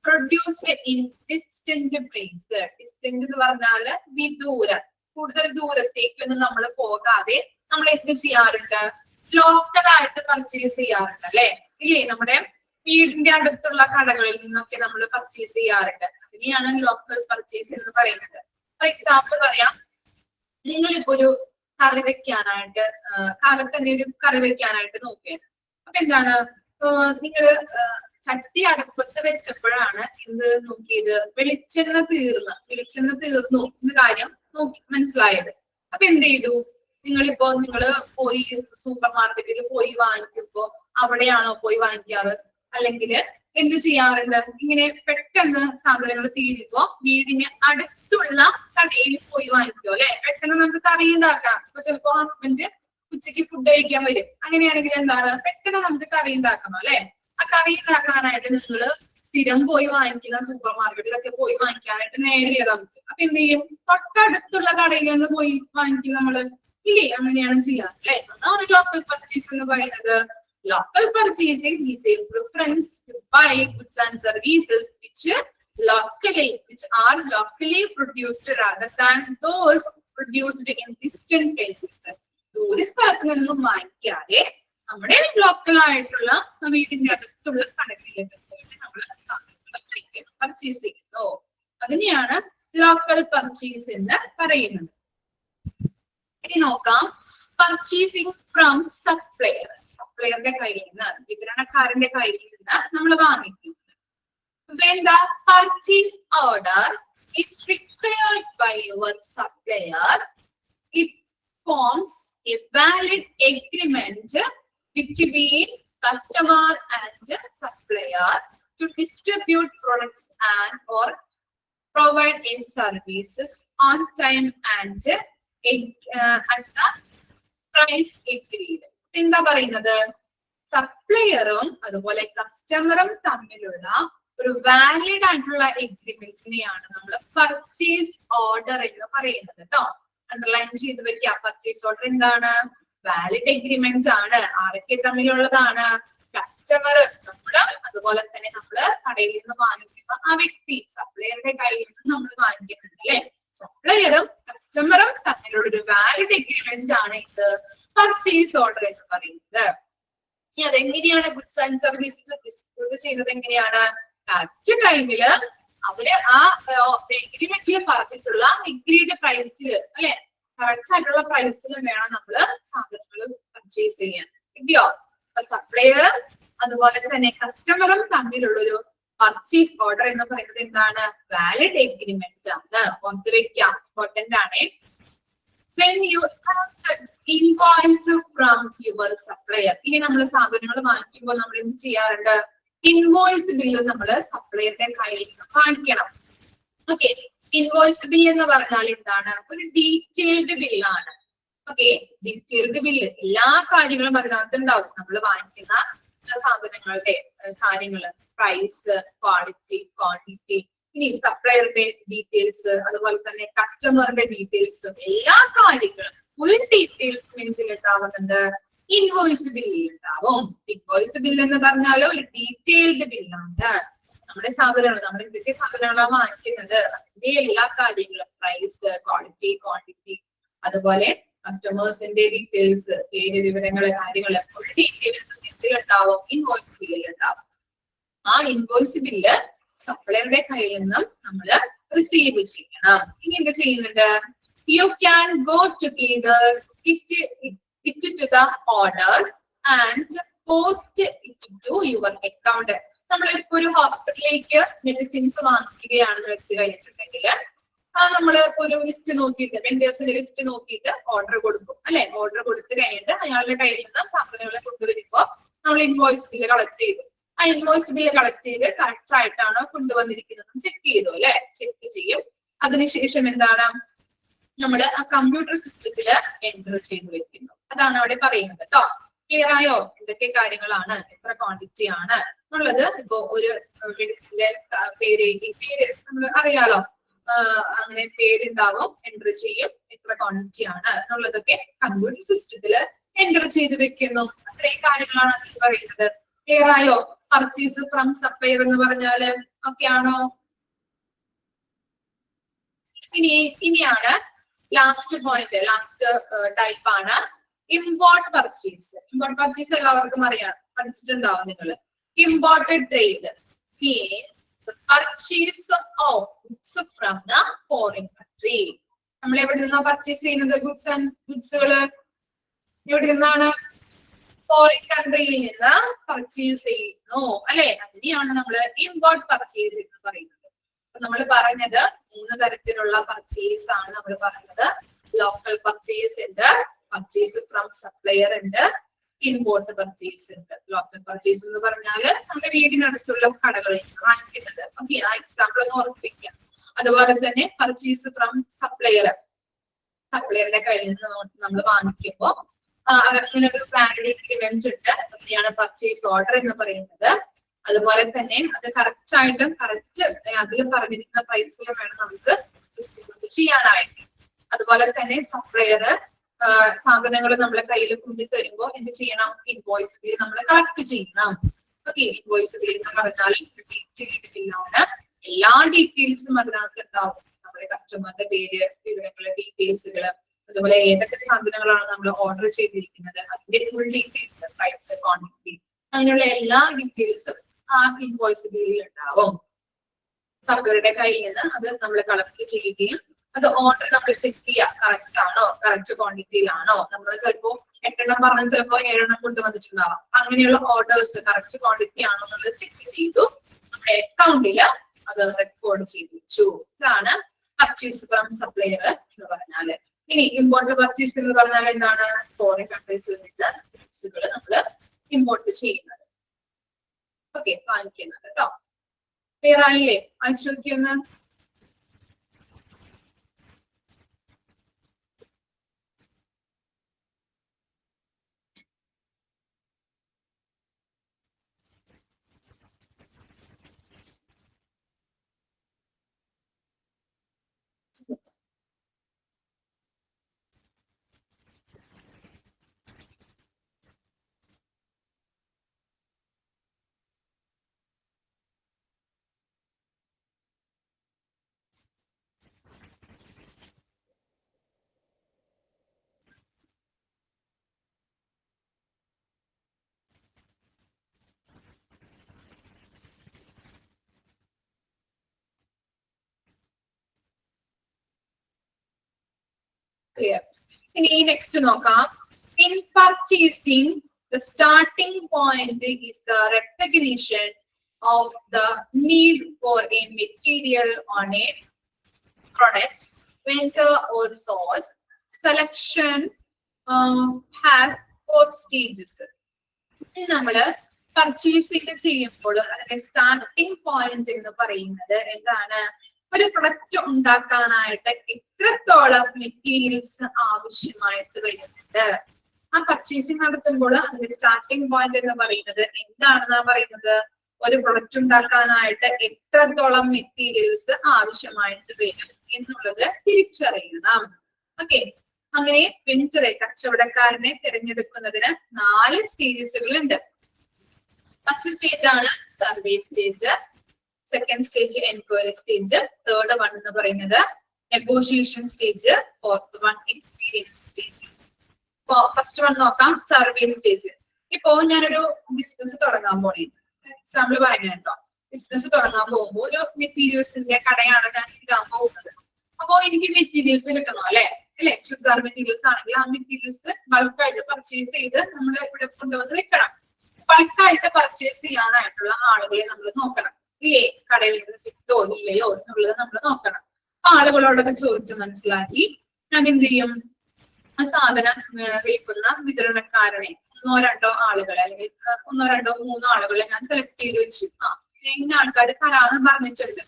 produced in distant places. Distant എന്ന് പറഞ്ഞാല് വിദൂരം. കൂടുതൽ ദൂരത്തേക്കൊന്നും നമ്മൾ പോകാതെ നമ്മൾ എന്ത് ചെയ്യാറുണ്ട്? ലോക്കലായിട്ട് പർച്ചേസ് ചെയ്യാറുണ്ട് അല്ലെ? ഇല്ലേ? നമ്മുടെ വീടിന്റെ അടുത്തുള്ള കടകളിൽ നിന്നൊക്കെ നമ്മൾ പർച്ചേസ് ചെയ്യാറുണ്ട്. അതിനെയാണ് ലോക്കൽ പർച്ചേസ് എന്ന് പറയുന്നത്. ഫോർ എക്സാമ്പിൾ പറയാം, നിങ്ങളിപ്പോ ഒരു കറി വെക്കാനായിട്ട് കാലത്ത് തന്നെ ഒരു കറി വെക്കാനായിട്ട് നോക്കുകയാണ്. അപ്പൊ എന്താണ്, നിങ്ങള് ചട്ടി അടുപ്പത്ത് വെച്ചപ്പോഴാണ് എന്ത് നോക്കിയത്? വെളിച്ചെണ്ണ തീർന്നു എന്ന കാര്യം മനസ്സിലായത്. അപ്പൊ എന്ത് ചെയ്തു? നിങ്ങള് പോയി സൂപ്പർ മാർക്കറ്റിൽ പോയി വാങ്ങിക്കുമ്പോ അവിടെയാണോ പോയി വാങ്ങിക്കാറ്? അല്ലെങ്കിൽ എന്ത് ചെയ്യാറുണ്ട്? ഇങ്ങനെ പെട്ടെന്ന് സാധനങ്ങൾ തീരുമ്പോ വീടിന് അടുത്തുള്ള കടയിൽ പോയി വാങ്ങിക്കോ അല്ലെ? പെട്ടെന്ന് നമുക്ക് കറി ഉണ്ടാക്കാം. ഇപ്പൊ ചിലപ്പോ ഹസ്ബൻഡ് ഉച്ചയ്ക്ക് ഫുഡ് കഴിക്കാൻ വരും. അങ്ങനെയാണെങ്കിൽ എന്താണ്, പെട്ടെന്ന് നമുക്ക് കറി ഉണ്ടാക്കണം അല്ലെ? ആ കറി ഉണ്ടാക്കാനായിട്ട് നിങ്ങള് സ്ഥിരം പോയി വാങ്ങിക്കുന്ന സൂപ്പർ മാർക്കറ്റിലൊക്കെ പോയി വാങ്ങിക്കാനായിട്ട് നേരിയ നമുക്ക്. അപ്പൊ എന്ത് ചെയ്യും? തൊട്ടടുത്തുള്ള കടയിൽ നിന്ന് പോയി വാങ്ങിക്കും നമ്മള്, ഇല്ലേ? അങ്ങനെയാണ് ചെയ്യാറ് അല്ലെ? അതാണ് ലോക്കൽ പർച്ചേസ് എന്ന് പറയുന്നത്. Local purchasing is a preference to buy goods and services which are locally produced rather than those produced in distant places. ദൂര സ്ഥലത്ത് നിന്നും വാങ്ങിക്കാതെ നമ്മുടെ ലോക്കൽ ആയിട്ടുള്ള വീടിന്റെ അടുത്തുള്ള കടകളിലേക്ക് പോയിട്ട് നമ്മൾ സാധനങ്ങൾ പർച്ചേസ് ചെയ്യുന്നു. അതിനെയാണ് ലോക്കൽ പർച്ചേസ് എന്ന് പറയുന്നത്. ഇനി നോക്കാം, പർച്ചേസിംഗ് ഫ്രം സപ്ലയർ. സപ്ലയറുടെ കയ്യിൽ നിന്ന്, വിതരണക്കാരന്റെ കയ്യിൽ നിന്ന് നമ്മൾ വാങ്ങിക്കുന്നത്. When the purchase order is required by your supplier, it forms a valid agreement between customer and supplier to distribute products and or provide a services on time and at the price agreed. എന്താ പറയുന്നത്? സപ്ലയറും അതുപോലെ കസ്റ്റമറും തമ്മിലുള്ള ഒരു valid ആയിട്ടുള്ള എഗ്രിമെന്റിനെയാണ് നമ്മൾ purchase order എന്ന് പറയുന്നത് കേട്ടോ. അണ്ടർലൈൻ ചെയ്ത് വെക്കുക. പർച്ചേസ് ഓർഡർ എന്താണ്? വാലിഡ് എഗ്രിമെന്റ് ആണ്. ആരൊക്കെ തമ്മിലുള്ളതാണ്? കസ്റ്റമർ, നമ്മള്, അതുപോലെ തന്നെ നമ്മള് കടയിൽ നിന്ന് വാങ്ങിക്കുന്ന ആ വ്യക്തി, സപ്ലയറുടെ കയ്യിൽ നിന്ന് നമ്മൾ വാങ്ങിക്കുന്നുണ്ട് അല്ലെ? സപ്ലയറും കസ്റ്റമറും തമ്മിലുള്ള ഒരു വാലിഡ് എഗ്രിമെന്റ് ആണ് ഇത് പർച്ചേസ് ഓർഡർ എന്ന് പറയുന്നത്. ഇനി അതെങ്ങനെയാണ് ഗുഡ്സ് ആൻഡ് സർവീസസ് ഡിസ്ട്രിബ്യൂട്ട് ചെയ്യുന്നത്? എങ്ങനെയാണ്? കറക്റ്റ് ടൈമില് അവര് ആ എഗ്രിമെന്റിൽ പറഞ്ഞിട്ടുള്ള എഗ്രീഡ് പ്രൈസിൽ അല്ലെ, കറക്റ്റ് ആയിട്ടുള്ള പ്രൈസിൽ വേണം നമ്മള് സാധനങ്ങൾ പർച്ചേസ് ചെയ്യാൻ. കിട്ടിയോ? സപ്ലയർ അതുപോലെ തന്നെ കസ്റ്റമറും തമ്മിലുള്ളൊരു പർച്ചേസ് ഓർഡർ എന്ന് പറയുന്നത് എന്താണ്? വാലിഡ് എഗ്രിമെന്റ് ആണ്. ഓർത്ത് വെക്കാം, ഇമ്പോർട്ടന്റ് ആണ്. When you invoice from your supplier, ഇനി നമ്മൾ സാധനങ്ങൾ വാങ്ങിക്കുമ്പോൾ നമ്മൾ എന്ത് ചെയ്യാറുണ്ട്? ഇൻവോയ്സ് ബില്ല് നമ്മൾ സപ്ലയറുടെ കയ്യിൽ നിന്ന് വാങ്ങിക്കണം. ഓക്കെ, ഇൻവോയ്സ് ബില്ല് എന്ന് പറഞ്ഞാൽ എന്താണ്? ഒരു ഡീറ്റെയിൽഡ് ബില്ലാണ്. ഓക്കെ, ഡീറ്റെയിൽഡ് ബില്ല് എല്ലാ കാര്യങ്ങളും അതിനകത്ത് ഉണ്ടാവും. നമ്മൾ വാങ്ങിക്കുന്ന സാധനങ്ങളുടെ കാര്യങ്ങള്, പ്രൈസ്, ക്വാളിറ്റി, ക്വാണ്ടിറ്റി, ഇനി സപ്ലയറുടെ ഡീറ്റെയിൽസ്, അതുപോലെ തന്നെ കസ്റ്റമറുടെ ഡീറ്റെയിൽസ്, എല്ലാ കാര്യങ്ങളും ഫുൾ ഡീറ്റെയിൽസും എന്തിലുണ്ടാവുന്നുണ്ട്? ഇൻവോയ്സ് ബില്ലിൽ ഉണ്ടാവും. ഇൻവോയ്സ് ബില്ല് എന്ന് പറഞ്ഞാൽ ഒരു ഡീറ്റെയിൽഡ് ബില്ലാണ്. നമ്മുടെ സാധനങ്ങൾ, നമ്മൾ എന്തൊക്കെ സാധനങ്ങളാണ് വാങ്ങിക്കുന്നത് അതിന്റെ എല്ലാ കാര്യങ്ങളും, പ്രൈസ്, ക്വാളിറ്റി, ക്വാണ്ടിറ്റി, അതുപോലെ കസ്റ്റമേഴ്സിന്റെ ഡീറ്റെയിൽസ്, പേര്, വിവരങ്ങള്, കാര്യങ്ങള്, ഫുൾ ഡീറ്റെയിൽസ് എന്തിലുണ്ടാവും? ഇൻവോയ്സ് ബില്ലിൽ ഉണ്ടാവും. ആ ഇൻവോയ്സ് ബില്ല് സപ്ലയറുടെ കയ്യിൽ നിന്നും നമ്മൾ റിസീവ് ചെയ്യണം. ഇനി എന്ത് ചെയ്യുന്നുണ്ട്? You can go together it to the orders and post it to your account. നമ്മളിപ്പോ ഒരു ഹോസ്പിറ്റലിലേക്ക് മെഡിസിൻസ് വാങ്ങിക്കുകയാണെന്ന് വെച്ച് കഴിഞ്ഞിട്ടുണ്ടെങ്കിൽ നമ്മള് ഒരു ലിസ്റ്റ് നോക്കിയിട്ട്, വെൻഡേഴ്സിന്റെ ലിസ്റ്റ് നോക്കിയിട്ട് ഓർഡർ കൊടുക്കും അല്ലെ? ഓർഡർ കൊടുത്തു കഴിഞ്ഞിട്ട് അയാളുടെ കയ്യിൽ നിന്ന് സാധനങ്ങൾ കൊണ്ടുവരുമ്പോ നമ്മൾ ഇൻവോയ്സ് ബില്ല് കളക്ട് ചെയ്തു. ആ ഇൻവോയ്സ് ബില്ല് കളക്ട് ചെയ്ത് കറക്റ്റ് ആയിട്ടാണോ കൊണ്ടുവന്നിരിക്കുന്നത് ചെക്ക് ചെയ്തു അല്ലെ? ചെക്ക് ചെയ്യും. അതിനുശേഷം എന്താണ്? നമ്മള് ആ കമ്പ്യൂട്ടർ സിസ്റ്റത്തില് എൻ്റർ ചെയ്ത് വെക്കുന്നു. അതാണ് അവിടെ പറയുന്നത് കേട്ടോ. ക്ലിയർ ആയോ? എന്തൊക്കെ കാര്യങ്ങളാണ്, എത്ര ക്വാണ്ടിറ്റി ആണ് എന്നുള്ളത്. ഇപ്പോ ഒരു മെഡിസിന്റെ പേര് നമ്മൾ അറിയാലോ, അങ്ങനെ പേരുണ്ടാവും, എൻ്റർ ചെയ്യും, എത്ര ക്വാണ്ടിറ്റി ആണ് എന്നുള്ളതൊക്കെ കമ്പ്യൂട്ടർ സിസ്റ്റത്തില് എൻ്റർ ചെയ്ത് വെക്കുന്നു. അത്രയും കാര്യങ്ങളാണ് അതിൽ പറയുന്നത്. ക്ലിയർ ആയോ? പർച്ചേസ് ഫ്രം സപ്ലയർ എന്ന് പറഞ്ഞാല് ഓക്കെ ആണോ? ഇനിയാണ് ലാസ്റ്റ് പോയിന്റ്, ലാസ്റ്റ് ടൈപ്പ് ആണ് ഇമ്പോർട്ട് പർച്ചേസ്. ഇമ്പോർട്ട് പർച്ചേസ് എല്ലാവർക്കും അറിയാം, പഠിച്ചിട്ടുണ്ടാവും നിങ്ങൾ. Imported trade means the purchase of goods from the foreign country. നമ്മൾ എവിടെ നിന്നാണ് പർച്ചേസ് ചെയ്യുന്നത്? ഗുഡ്സുകള് എവിടെ നിന്നാണ്? ഫോറിൻ കൺട്രിയിൽ നിന്ന് പർച്ചേസ് ചെയ്യുന്നു അല്ലെ? അതിനെയാണ് നമ്മൾ ഇമ്പോർട്ട് പർച്ചേസ് എന്ന് പറയുന്നത്. നമ്മൾ പറഞ്ഞത് 3 തരത്തിലുള്ള പർച്ചേസ് ആണ് നമ്മൾ പറഞ്ഞത്. ലോക്കൽ പർച്ചേസ് ഉണ്ട്, പർച്ചേസ് ഫ്രം സപ്ലയർ ഉണ്ട്, ഇമ്പോർട്ട് പർച്ചേസ് ഉണ്ട്. ലോക്കൽ പർച്ചേസ് എന്ന് പറഞ്ഞാൽ നമ്മുടെ വീടിനടുത്തുള്ള കടകളിൽ നിന്ന് വാങ്ങിക്കുന്നത്. ഓക്കെ, ആ എക്സാമ്പിൾ ഒന്ന് ഓർത്ത് വെക്കാം. അതുപോലെ തന്നെ പർച്ചേസ് ഫ്രം സപ്ലയർ, സപ്ലയറുടെ കയ്യിൽ നിന്ന് നമ്മൾ വാങ്ങിക്കുമ്പോൾ അങ്ങനെ ഒരു വാലിഡിറ്റി ഇവന്റ് ഉണ്ട്, അതിനെയാണ് പർച്ചേസ് ഓർഡർ എന്ന് പറയുന്നത്. അതുപോലെ തന്നെ അത് കറക്റ്റ് ആയിട്ടും കറക്റ്റ് അതിൽ പറഞ്ഞിരിക്കുന്ന പ്രൈസിൽ വേണം നമുക്ക് ഡിസ്ട്രിബ്യൂട്ട് ചെയ്യാനായിട്ട്. അതുപോലെ തന്നെ സപ്ലയർ സാധനങ്ങൾ നമ്മളെ കയ്യിൽ കൊണ്ടു തരുമ്പോൾ എന്ത് ചെയ്യണം? ഇൻവോയ്സ് ബിൽ നമ്മൾ കളക്ട് ചെയ്യണം. ഓക്കെ, ഇൻവോയ്സ് ബിൽ എന്ന് പറഞ്ഞാൽ ഡീറ്റെയിൽഡ് ബില്ലാണ്. എല്ലാ ഡീറ്റെയിൽസും അതിനകത്ത് ഉണ്ടാവും. നമ്മുടെ കസ്റ്റമറിന്റെ പേര്, വിവരങ്ങള്, ഡീറ്റെയിൽസുകള്, അതുപോലെ ഏതൊക്കെ സാധനങ്ങളാണ് നമ്മൾ ഓർഡർ ചെയ്തിരിക്കുന്നത്, അതിന്റെ ഫുൾ ഡീറ്റെയിൽസ്, പ്രൈസ്, ക്വാണ്ടിറ്റി, അങ്ങനെയുള്ള എല്ലാ ഡീറ്റെയിൽസും ആ ഇൻവോയ്സ് ബില്ലിൽ ഉണ്ടാവും. സപ്ലയറുടെ കയ്യിൽ നിന്ന് അത് നമ്മൾ കളക്ട് ചെയ്യുകയും അത് ഓർഡർ നമ്മൾ ചെക്ക് ചെയ്യുക, കറക്റ്റ് ആണോ, കറക്റ്റ് ക്വാണ്ടിറ്റിയിലാണോ. നമ്മൾ ചിലപ്പോ 8 എണ്ണം പറഞ്ഞ് ചിലപ്പോ 7 എണ്ണം കൊണ്ടുവന്നിട്ടുണ്ടാവാം. അങ്ങനെയുള്ള ഓർഡേഴ്സ് കറക്റ്റ് ക്വാണ്ടിറ്റി ആണോ എന്നുള്ളത് ചെക്ക് ചെയ്തു നമ്മുടെ അക്കൗണ്ടില് അത് റെക്കോർഡ് ചെയ്ത് വെച്ചു. ഇതാണ് പർച്ചേസ് ഫ്രം സപ്ലയർ എന്ന് പറഞ്ഞാല്. ഇനി ഇമ്പോർട്ട് പർച്ചേസ് എന്ന് പറഞ്ഞാൽ എന്താണ്? ഫോറിൻ കൺട്രീസിൽ നിന്ന് ഗുഡ്സുകൾ നമ്മൾ ഇമ്പോർട്ട് ചെയ്യുന്നത്. ഓക്കെ, വാങ്ങിക്കുന്നത് കേട്ടോ. ക്ലിയർ ആയില്ലേ? വായിച്ചു നോക്കിയൊന്ന്. Clear. ഇനി നെക്സ്റ്റ് നോക്കാം. In purchasing, the starting point is the recognition of the need for a material on a product, vendor or source. Selection has 4 stages. നമ്മള് പർച്ചേസിംഗ് ചെയ്യുമ്പോൾ അതിന്റെ സ്റ്റാർട്ടിംഗ് പോയിന്റ് എന്ന് പറയുന്നത് എന്താണ്? ഒരു പ്രൊഡക്റ്റ് ഉണ്ടാക്കാനായിട്ട് എത്രത്തോളം മെറ്റീരിയൽസ് ആവശ്യമായിട്ട് വരുന്നുണ്ട്. ആ പർച്ചേസിംഗ് നടത്തുമ്പോൾ അതിന്റെ സ്റ്റാർട്ടിംഗ് പോയിന്റ് എന്ന് പറയുന്നത് എന്താണെന്നാ പറയുന്നത്? ഒരു പ്രൊഡക്റ്റ് ഉണ്ടാക്കാനായിട്ട് എത്രത്തോളം മെറ്റീരിയൽസ് ആവശ്യമായിട്ട് വരും എന്നുള്ളത് തിരിച്ചറിയണം. ഓക്കെ, അങ്ങനെ വെഞ്ചർ കച്ചവടക്കാരനെ തിരഞ്ഞെടുക്കുന്നതിന് 4 സ്റ്റേജസുകൾ ഉണ്ട്. ഫസ്റ്റ് സ്റ്റേജ് ആണ് survey stage, second stage enquiry stage, third one എന്ന് പറയുന്നത് negotiation stage, fourth one experience stage. ഇപ്പോ ഫസ്റ്റ് വൺ നോക്കാം, സർവേ സ്റ്റേജ്. ഇപ്പോ ഞാനൊരു ബിസിനസ് തുടങ്ങാൻ പോണേ, എക്സാമ്പിൾ പറയുന്നത് കേട്ടോ. ബിസിനസ് തുടങ്ങാൻ പോകുമ്പോൾ ഒരു മെറ്റീരിയൽസിന്റെ കടയാണ് ഞാൻ ഇടാൻ പോകുന്നത്. അപ്പോ എനിക്ക് മെറ്റീരിയൽസ് കിട്ടണം അല്ലെ? ചുരിദാർ മെറ്റീരിയൽസ് ആണെങ്കിൽ ആ മെറ്റീരിയൽസ് ബൾക്കായിട്ട് പർച്ചേസ് ചെയ്ത് നമ്മൾ ഇവിടെ കൊണ്ടുവന്ന് വെക്കണം. ബൾക്കായിട്ട് പർച്ചേസ് ചെയ്യാനായിട്ടുള്ള ആളുകളെ നമ്മൾ നോക്കണം ഇല്ലേ? കടയിൽ നിന്ന് കിട്ടോ ഇല്ലയോ എന്നുള്ളത് നമ്മൾ നോക്കണം. ആളുകളോടൊക്കെ ചോദിച്ച് മനസ്സിലാക്കി ഞാൻ എന്ത് ചെയ്യും? ആ സാധനം വിൽക്കുന്ന വിതരണക്കാരനെ 1-2 ആളുകളെ അല്ലെങ്കിൽ 1-2-3 ആളുകളെ ഞാൻ സെലക്ട് ചെയ്ത് വെച്ചു. ഇന്ന ആൾക്കാർ തരാമെന്ന് പറഞ്ഞിട്ടുണ്ട്,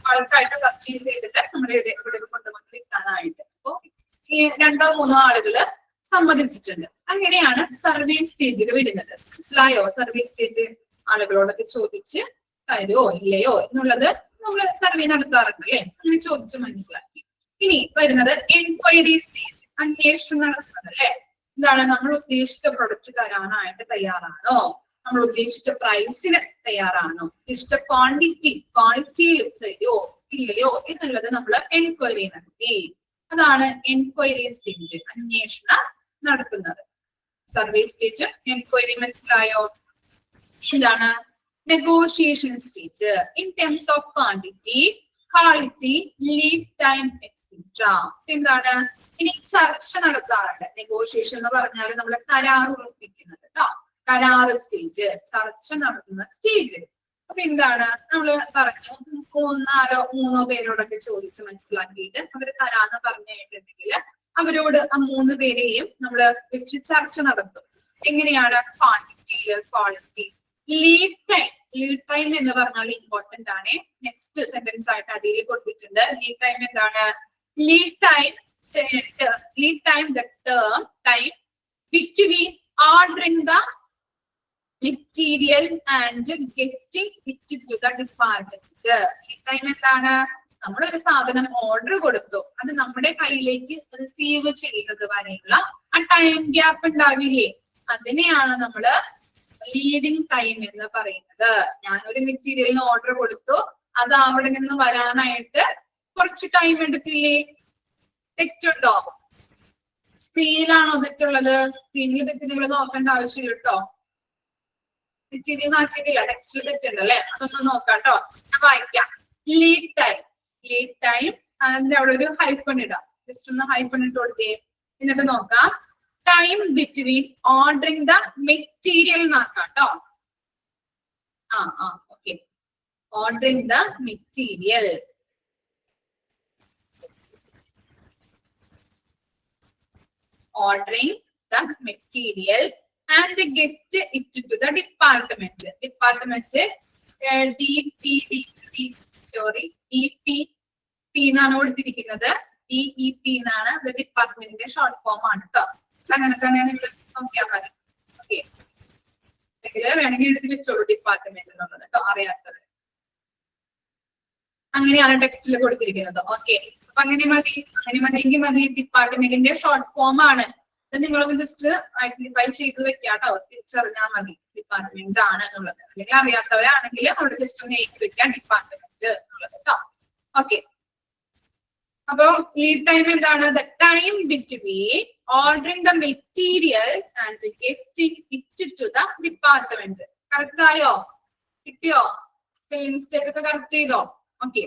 ബൾക്കായിട്ട് പർച്ചേസ് ചെയ്തിട്ട് നമ്മുടെ ഇവിടെ കൊണ്ടുവന്ന് വിൽക്കാനായിട്ട്. അപ്പോ ഈ 2-3 ആളുകള് സമ്മതിച്ചിട്ടുണ്ട്. അങ്ങനെയാണ് സർവേ സ്റ്റേജിൽ വരുന്നത്. മനസ്സിലായോ? സർവേ സ്റ്റേജ് ആളുകളോടൊക്കെ ചോദിച്ച് തരുമോ ഇല്ലയോ എന്നുള്ളത് നമ്മൾ സർവേ നടത്താറുണ്ട് അല്ലെ? അങ്ങനെ ചോദിച്ച് മനസ്സിലാക്കി. ഇനി വരുന്നത് എൻക്വയറി സ്റ്റേജ്, അന്വേഷണം നടത്തുന്നത് അല്ലെ? എന്താണ്? നമ്മൾ ഉദ്ദേശിച്ച പ്രൊഡക്റ്റ് തരാനായിട്ട് തയ്യാറാണോ? നമ്മൾ ഉദ്ദേശിച്ച പ്രൈസിന് തയ്യാറാണോ? ഉദ്ദേശിച്ച ക്വാണ്ടിറ്റിയിൽ തരുമോ ഇല്ലയോ എന്നുള്ളത് നമ്മൾ എൻക്വയറി നടത്തി. അതാണ് എൻക്വയറി സ്റ്റേജ്, അന്വേഷണം നടത്തുന്നത്. സർവേ സ്റ്റേജ്, എൻക്വയറി മനസ്സിലായോ? എന്താണ് negotiation stage? In terms of quantity, quality, lead time etcetera. എന്താണ് ഇനി ചർച്ച നടത്താറുണ്ട്. നെഗോഷിയേഷൻ എന്ന് പറഞ്ഞാൽ നമ്മൾ കരാർ ഉറപ്പിക്കുന്നത് കേട്ടോ. കരാറ് സ്റ്റേജ്, ചർച്ച നടത്തുന്ന സ്റ്റേജ്. അപ്പൊ എന്താണ് നമ്മള് പറഞ്ഞു, മൂന്നോ പേരോടൊക്കെ ചോദിച്ച് മനസ്സിലാക്കിയിട്ട് അവര് തരാന്ന് പറഞ്ഞു കഴിഞ്ഞിട്ടുണ്ടെങ്കിൽ അവരോട് ആ 3 പേരെയും നമ്മള് വെച്ച് ചർച്ച നടത്തും. എങ്ങനെയാണ്? ക്വാണ്ടിറ്റിയില്, quality, lead time. Lead time എന്ന് പറഞ്ഞാൽ ഇമ്പോർട്ടന്റ് ആണ്. നെക്സ്റ്റ് സെന്റൻസ് ആയിട്ട് അടിയിൽ കൊടുത്തിട്ടുണ്ട്. ലീഡ് ടൈം എന്താണ്? Lead time the term time between ordering the material and getting it to the department. Lead time എന്താണ്? നമ്മളൊരു സാധനം ഓർഡർ കൊടുത്തു, അത് നമ്മുടെ കയ്യിലേക്ക് റിസീവ് ചെയ്യുന്നത് വരെയുള്ള ആ ടൈം ഗ്യാപ്പ് ഉണ്ടാവില്ലേ, അതിനെയാണ് നമ്മള് ലീഡിങ് ടൈം എന്ന് പറയുന്നത്. ഞാനൊരു മെറ്റീരിയലിന് ഓർഡർ കൊടുത്തു, അത് അവിടെ നിന്ന് വരാനായിട്ട് കുറച്ച് ടൈം എടുക്കില്ലേ? തെറ്റുണ്ടോ? സ്ക്രീനിലാണോ തെറ്റുള്ളത്? സ്ക്രീനിൽ തെറ്റ് നിങ്ങൾ നോക്കേണ്ട ആവശ്യമില്ല കേട്ടോ. തെറ്റിന് നോക്കിയിട്ടില്ല, ടെക്സ്റ്റിൽ തെറ്റുണ്ട് അല്ലെ? അതൊന്ന് നോക്കാം കേട്ടോ. ഞാൻ വായിക്കാം. ലീഡ് ടൈം, ലീഡ് ടൈം അതിന്റെ അവിടെ ഒരു ഹൈഫൺ ഇടാം. ജസ്റ്റ് ഒന്ന് ഹൈഫൺ ഇട്ട് കൊടുത്തേ. എന്നിട്ട് നോക്കാം. Time between ordering the material നോക്കാം കേട്ടോ. Okay. Ordering the material, ordering the material and get it to the department. Department DP എന്നാണ് കൊടുത്തിരിക്കുന്നത്. DEP എന്നാണ് ഡിപ്പാർട്ട്മെന്റിന്റെ ഷോർട്ട് ഫോം ആണ് കേട്ടോ. അങ്ങനെ തന്നെ നിങ്ങൾ നോക്കിയാൽ മതി. ഓക്കെ, വേണമെങ്കിൽ എഴുതി വെച്ചോളൂ ഡിപ്പാർട്ട്മെന്റ് എന്നുള്ളത് കേട്ടോ, അറിയാത്തത്. അങ്ങനെയാണ് ടെക്സ്റ്റിൽ കൊടുത്തിരിക്കുന്നത്. ഓക്കെ, അപ്പൊ അങ്ങനെ മതിയെങ്കിൽ മതി. ഡിപ്പാർട്ട്മെന്റിന്റെ ഷോർട്ട് ഫോം ആണ്. ഇത് നിങ്ങളൊന്ന് ജസ്റ്റ് ഐഡന്റിഫൈ ചെയ്ത് വെക്കാട്ടോ, തിരിച്ചറിഞ്ഞാൽ മതി ഡിപ്പാർട്ട്മെന്റ് ആണ് എന്നുള്ളത്. അല്ലെങ്കിൽ അറിയാത്തവരാണെങ്കിൽ അവിടെ ജസ്റ്റ് ഒന്ന് എഴുതി വെക്കാം ഡിപ്പാർട്ട്മെന്റ് എന്നുള്ളത് കേട്ടോ. ഓക്കെ, അപ്പൊ ലീഡ് ടൈം എന്താണ്? The time between ordering the material and getting it to the department. Correct ആയോ? കിട്ടിയോ? സ്പെല്ലിംഗ് മിസ്റ്റേക്ക് ഒക്കെ കറക്റ്റ് ചെയ്തോ? ഓക്കെ,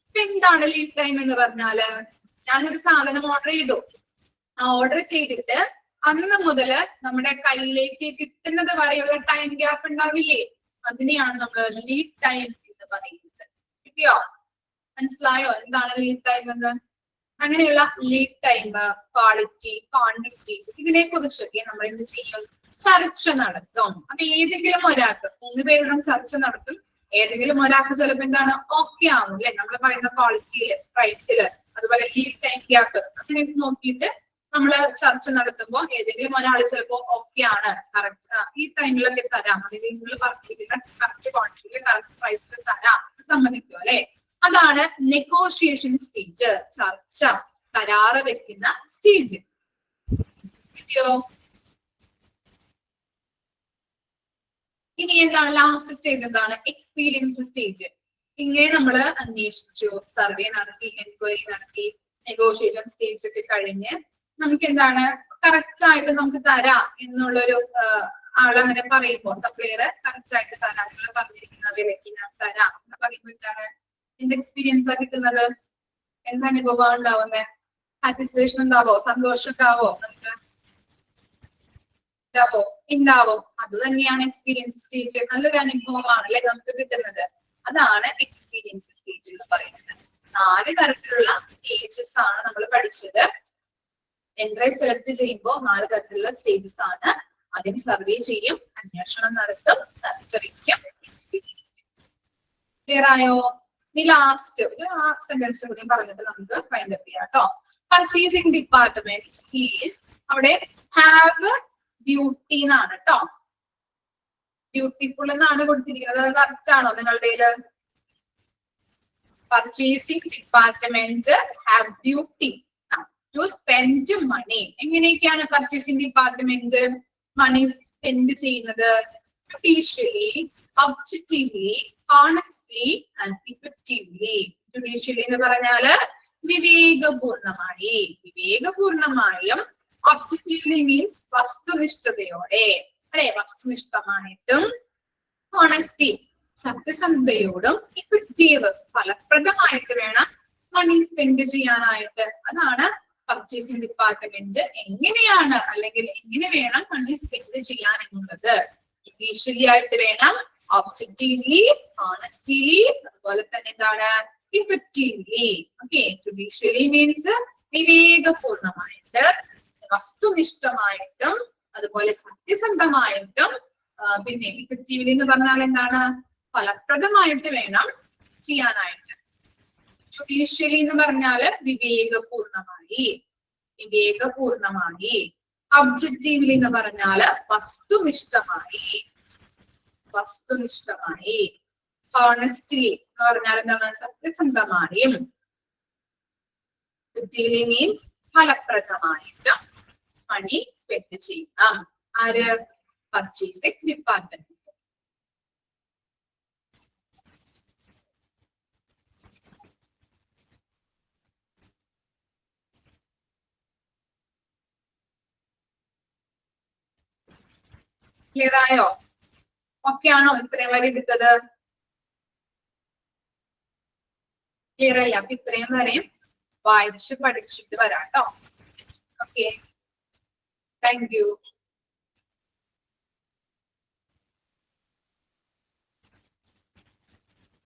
അപ്പൊ എന്താണ് ലീഡ് ടൈം എന്ന് പറഞ്ഞാല്? ഞാനൊരു സാധനം ഓർഡർ ചെയ്തു. ആ ഓർഡർ ചെയ്തിട്ട് അന്ന് മുതല് നമ്മുടെ കയ്യിലേക്ക് കിട്ടുന്നത് വരെയുള്ള ടൈം ഗ്യാപ്പ് ഉണ്ടാവില്ലേ, അതിനെയാണ് നമ്മൾ ലീഡ് ടൈം എന്ന് പറയുന്നത്. കിട്ടിയോ? മനസ്സിലായോ എന്താണ് ലീഡ് ടൈം എന്ന്? അങ്ങനെയുള്ള ലീഡ് ടൈം, ക്വാളിറ്റി, ക്വാണ്ടിറ്റി, ഇതിനെ കുറിച്ചൊക്കെ നമ്മൾ എന്ത് ചെയ്യും? ചർച്ച നടത്തും. അപ്പൊ ഏതെങ്കിലും ഒരാൾക്ക് 3 പേരുടെ ചർച്ച നടത്തും. ഏതെങ്കിലും ഒരാൾക്ക് ചിലപ്പോൾ എന്താണ് ഓക്കെ ആവും അല്ലെ, നമ്മൾ പറയുന്ന ക്വാളിറ്റിയില്, പ്രൈസില്, അതുപോലെ ലീഡ് ടൈം ഗ്യാപ്പ്, അങ്ങനെയൊക്കെ നോക്കിയിട്ട് നമ്മള് ചർച്ച നടത്തുമ്പോൾ ഏതെങ്കിലും ഒരാൾ ചിലപ്പോ ഓക്കെ ആണ്, കറക്റ്റ് ഈ ടൈമിലൊക്കെ തരാം, അല്ലെങ്കിൽ നിങ്ങൾ പറഞ്ഞിരിക്കുന്ന കറക്റ്റ് ക്വാണ്ടിറ്റിയിൽ കറക്റ്റ് പ്രൈസിൽ തരാം, സമ്മതിക്കും അല്ലെ? അതാണ് നെഗോഷിയേഷൻ സ്റ്റേജ്, ചർച്ച, കരാറ് വെക്കുന്ന സ്റ്റേജ്. കിട്ടിയോ? ഇനി എന്താണ് ലാസ്റ്റ് സ്റ്റേജ്? എന്താണ്? Experience stage. ഇങ്ങനെ നമ്മൾ അന്വേഷിച്ചു, സർവേ നടത്തി, എൻക്വയറി നടത്തി, നെഗോഷിയേഷൻ സ്റ്റേജ് ഒക്കെ കഴിഞ്ഞ് നമുക്ക് എന്താണ് കറക്റ്റ് ആയിട്ട് നമുക്ക് തരാം എന്നുള്ളൊരു ആളങ്ങനെ പറയുമ്പോ, സപ്ലയർ കറക്റ്റ് ആയിട്ട് തരാം, നിങ്ങൾ പറഞ്ഞിരിക്കുന്ന വിലയ്ക്ക് ഞാൻ തരാം എന്ന് പറയുമ്പോ എന്താണ് എന്ത് എക്സ്പീരിയൻസ് ആ കിട്ടുന്നത്? എന്താ അനുഭവം ഉണ്ടാവുന്നത്? സാറ്റിസ്ഫാക്ഷൻ ഉണ്ടാവോ? സന്തോഷം ഉണ്ടാവോ? നമുക്ക് ഉണ്ടാവും. അത് തന്നെയാണ് എക്സ്പീരിയൻസ് സ്റ്റേജ്. നല്ലൊരു അനുഭവമാണ് അല്ലെ നമുക്ക് കിട്ടുന്നത്. അതാണ് എക്സ്പീരിയൻസ് സ്റ്റേജ് എന്ന് പറയുന്നത്. 4 തരത്തിലുള്ള സ്റ്റേജസ് ആണ് നമ്മൾ പഠിച്ചത്. എൻട്രി സെലക്ട് ചെയ്യുമ്പോൾ 4 തരത്തിലുള്ള സ്റ്റേജസ് ആണ്. ആദ്യം സർവേ ചെയ്യും, അന്വേഷണം നടത്തും, ചർച്ച വയ്ക്കും, എക്സ്പീരിയൻസ് സ്റ്റേജ്. ക്ലിയർ ആയോ? ഇനി ലാസ്റ്റ് ഒരു സെന്റൻസ് കൂടി പറഞ്ഞിട്ട് നമുക്ക് ഫൈൻഡ് അപ്പ് ചെയ്യാം കേട്ടോ. പർച്ചേസിംഗ് ഡിപ്പാർട്ട്മെന്റ് ഈസ്, അവിടെ ഹാവ് ഡ്യൂട്ടി എന്നാണ് കേട്ടോ. ഡ്യൂട്ടിഫുൾ എന്നാണ് കൊടുത്തിരിക്കുന്നത്. കറക്റ്റ് ആണോ നിങ്ങളുടെ? Purchasing department have duty to spend money. എങ്ങനെയൊക്കെയാണ് പർച്ചേസിംഗ് ഡിപ്പാർട്ട്മെന്റ് മണി സ്പെൻഡ് ചെയ്യുന്നത്? Judicially, objectively, honestly and effectively. Judicially എന്ന് പറഞ്ഞാല് വിവേകപൂർണമായി. വിവേകപൂർണമായും ഒബ്ജക്റ്റീവ്ലി മീൻസ് വസ്തുനിഷ്ഠതയോടെ, അല്ലെ, വസ്തുനിഷ്ഠമായിട്ടും ഹോണസ്റ്റി സത്യസന്ധതയോടും ഇഫക്റ്റീവ് ഫലപ്രദമായിട്ട് വേണം മണി സ്പെൻഡ് ചെയ്യാനായിട്ട്. അതാണ് പർച്ചേസിംഗ് ഡിപ്പാർട്ട്മെന്റ് എങ്ങനെയാണ് അല്ലെങ്കിൽ എങ്ങനെ വേണം മണി സ്പെൻഡ് ചെയ്യാൻ എന്നുള്ളത്. ജുഡീഷ്യലി ആയിട്ട് വേണം, ഒബ്ജക്റ്റീവ്ലി, ഹോണസ്റ്റിലി, അതുപോലെ തന്നെ എന്താണ് ഇഫക്റ്റീവ്ലി. ഓക്കെ, ജുഡീഷ്യലി മീൻസ് വിവേകപൂർണമായിട്ട്, വസ്തുനിഷ്ഠമായിട്ടും, അതുപോലെ സത്യസന്ധമായിട്ടും, പിന്നെ ഇഫക്റ്റീവ്ലി എന്ന് പറഞ്ഞാൽ എന്താണ്, ഫലപ്രദമായിട്ട് വേണം ചെയ്യാനായിട്ട്. ജുഡീഷ്യലി എന്ന് പറഞ്ഞാല് വിവേകപൂർണമായി, വിവേകപൂർണമായി. ഒബ്ജക്റ്റീവ്ലി എന്ന് പറഞ്ഞാല് വസ്തുനിഷ്ഠമായി, വസ്തുനിഷ്ഠമായി. ഹോണസ്റ്റിലി എന്ന് പറഞ്ഞാൽ എന്താണ്, സത്യസന്ധമായും. ഇഫക്റ്റീവ്ലി മീൻസ് ഫലപ്രദമായിട്ടും മണി സ്പെൻഡ് ചെയ്യണം. ആര്? Purchasing department. ക്ലിയർ ആയോ? ഓക്കെ ആണോ ഇത്രയും വരെ എടുത്തത്? ക്ലിയർ അല്ല? അപ്പൊ ഇത്രയും വരെയും വായിച്ച് പഠിച്ചിട്ട് വരാം കേട്ടോ. Okay, thank you.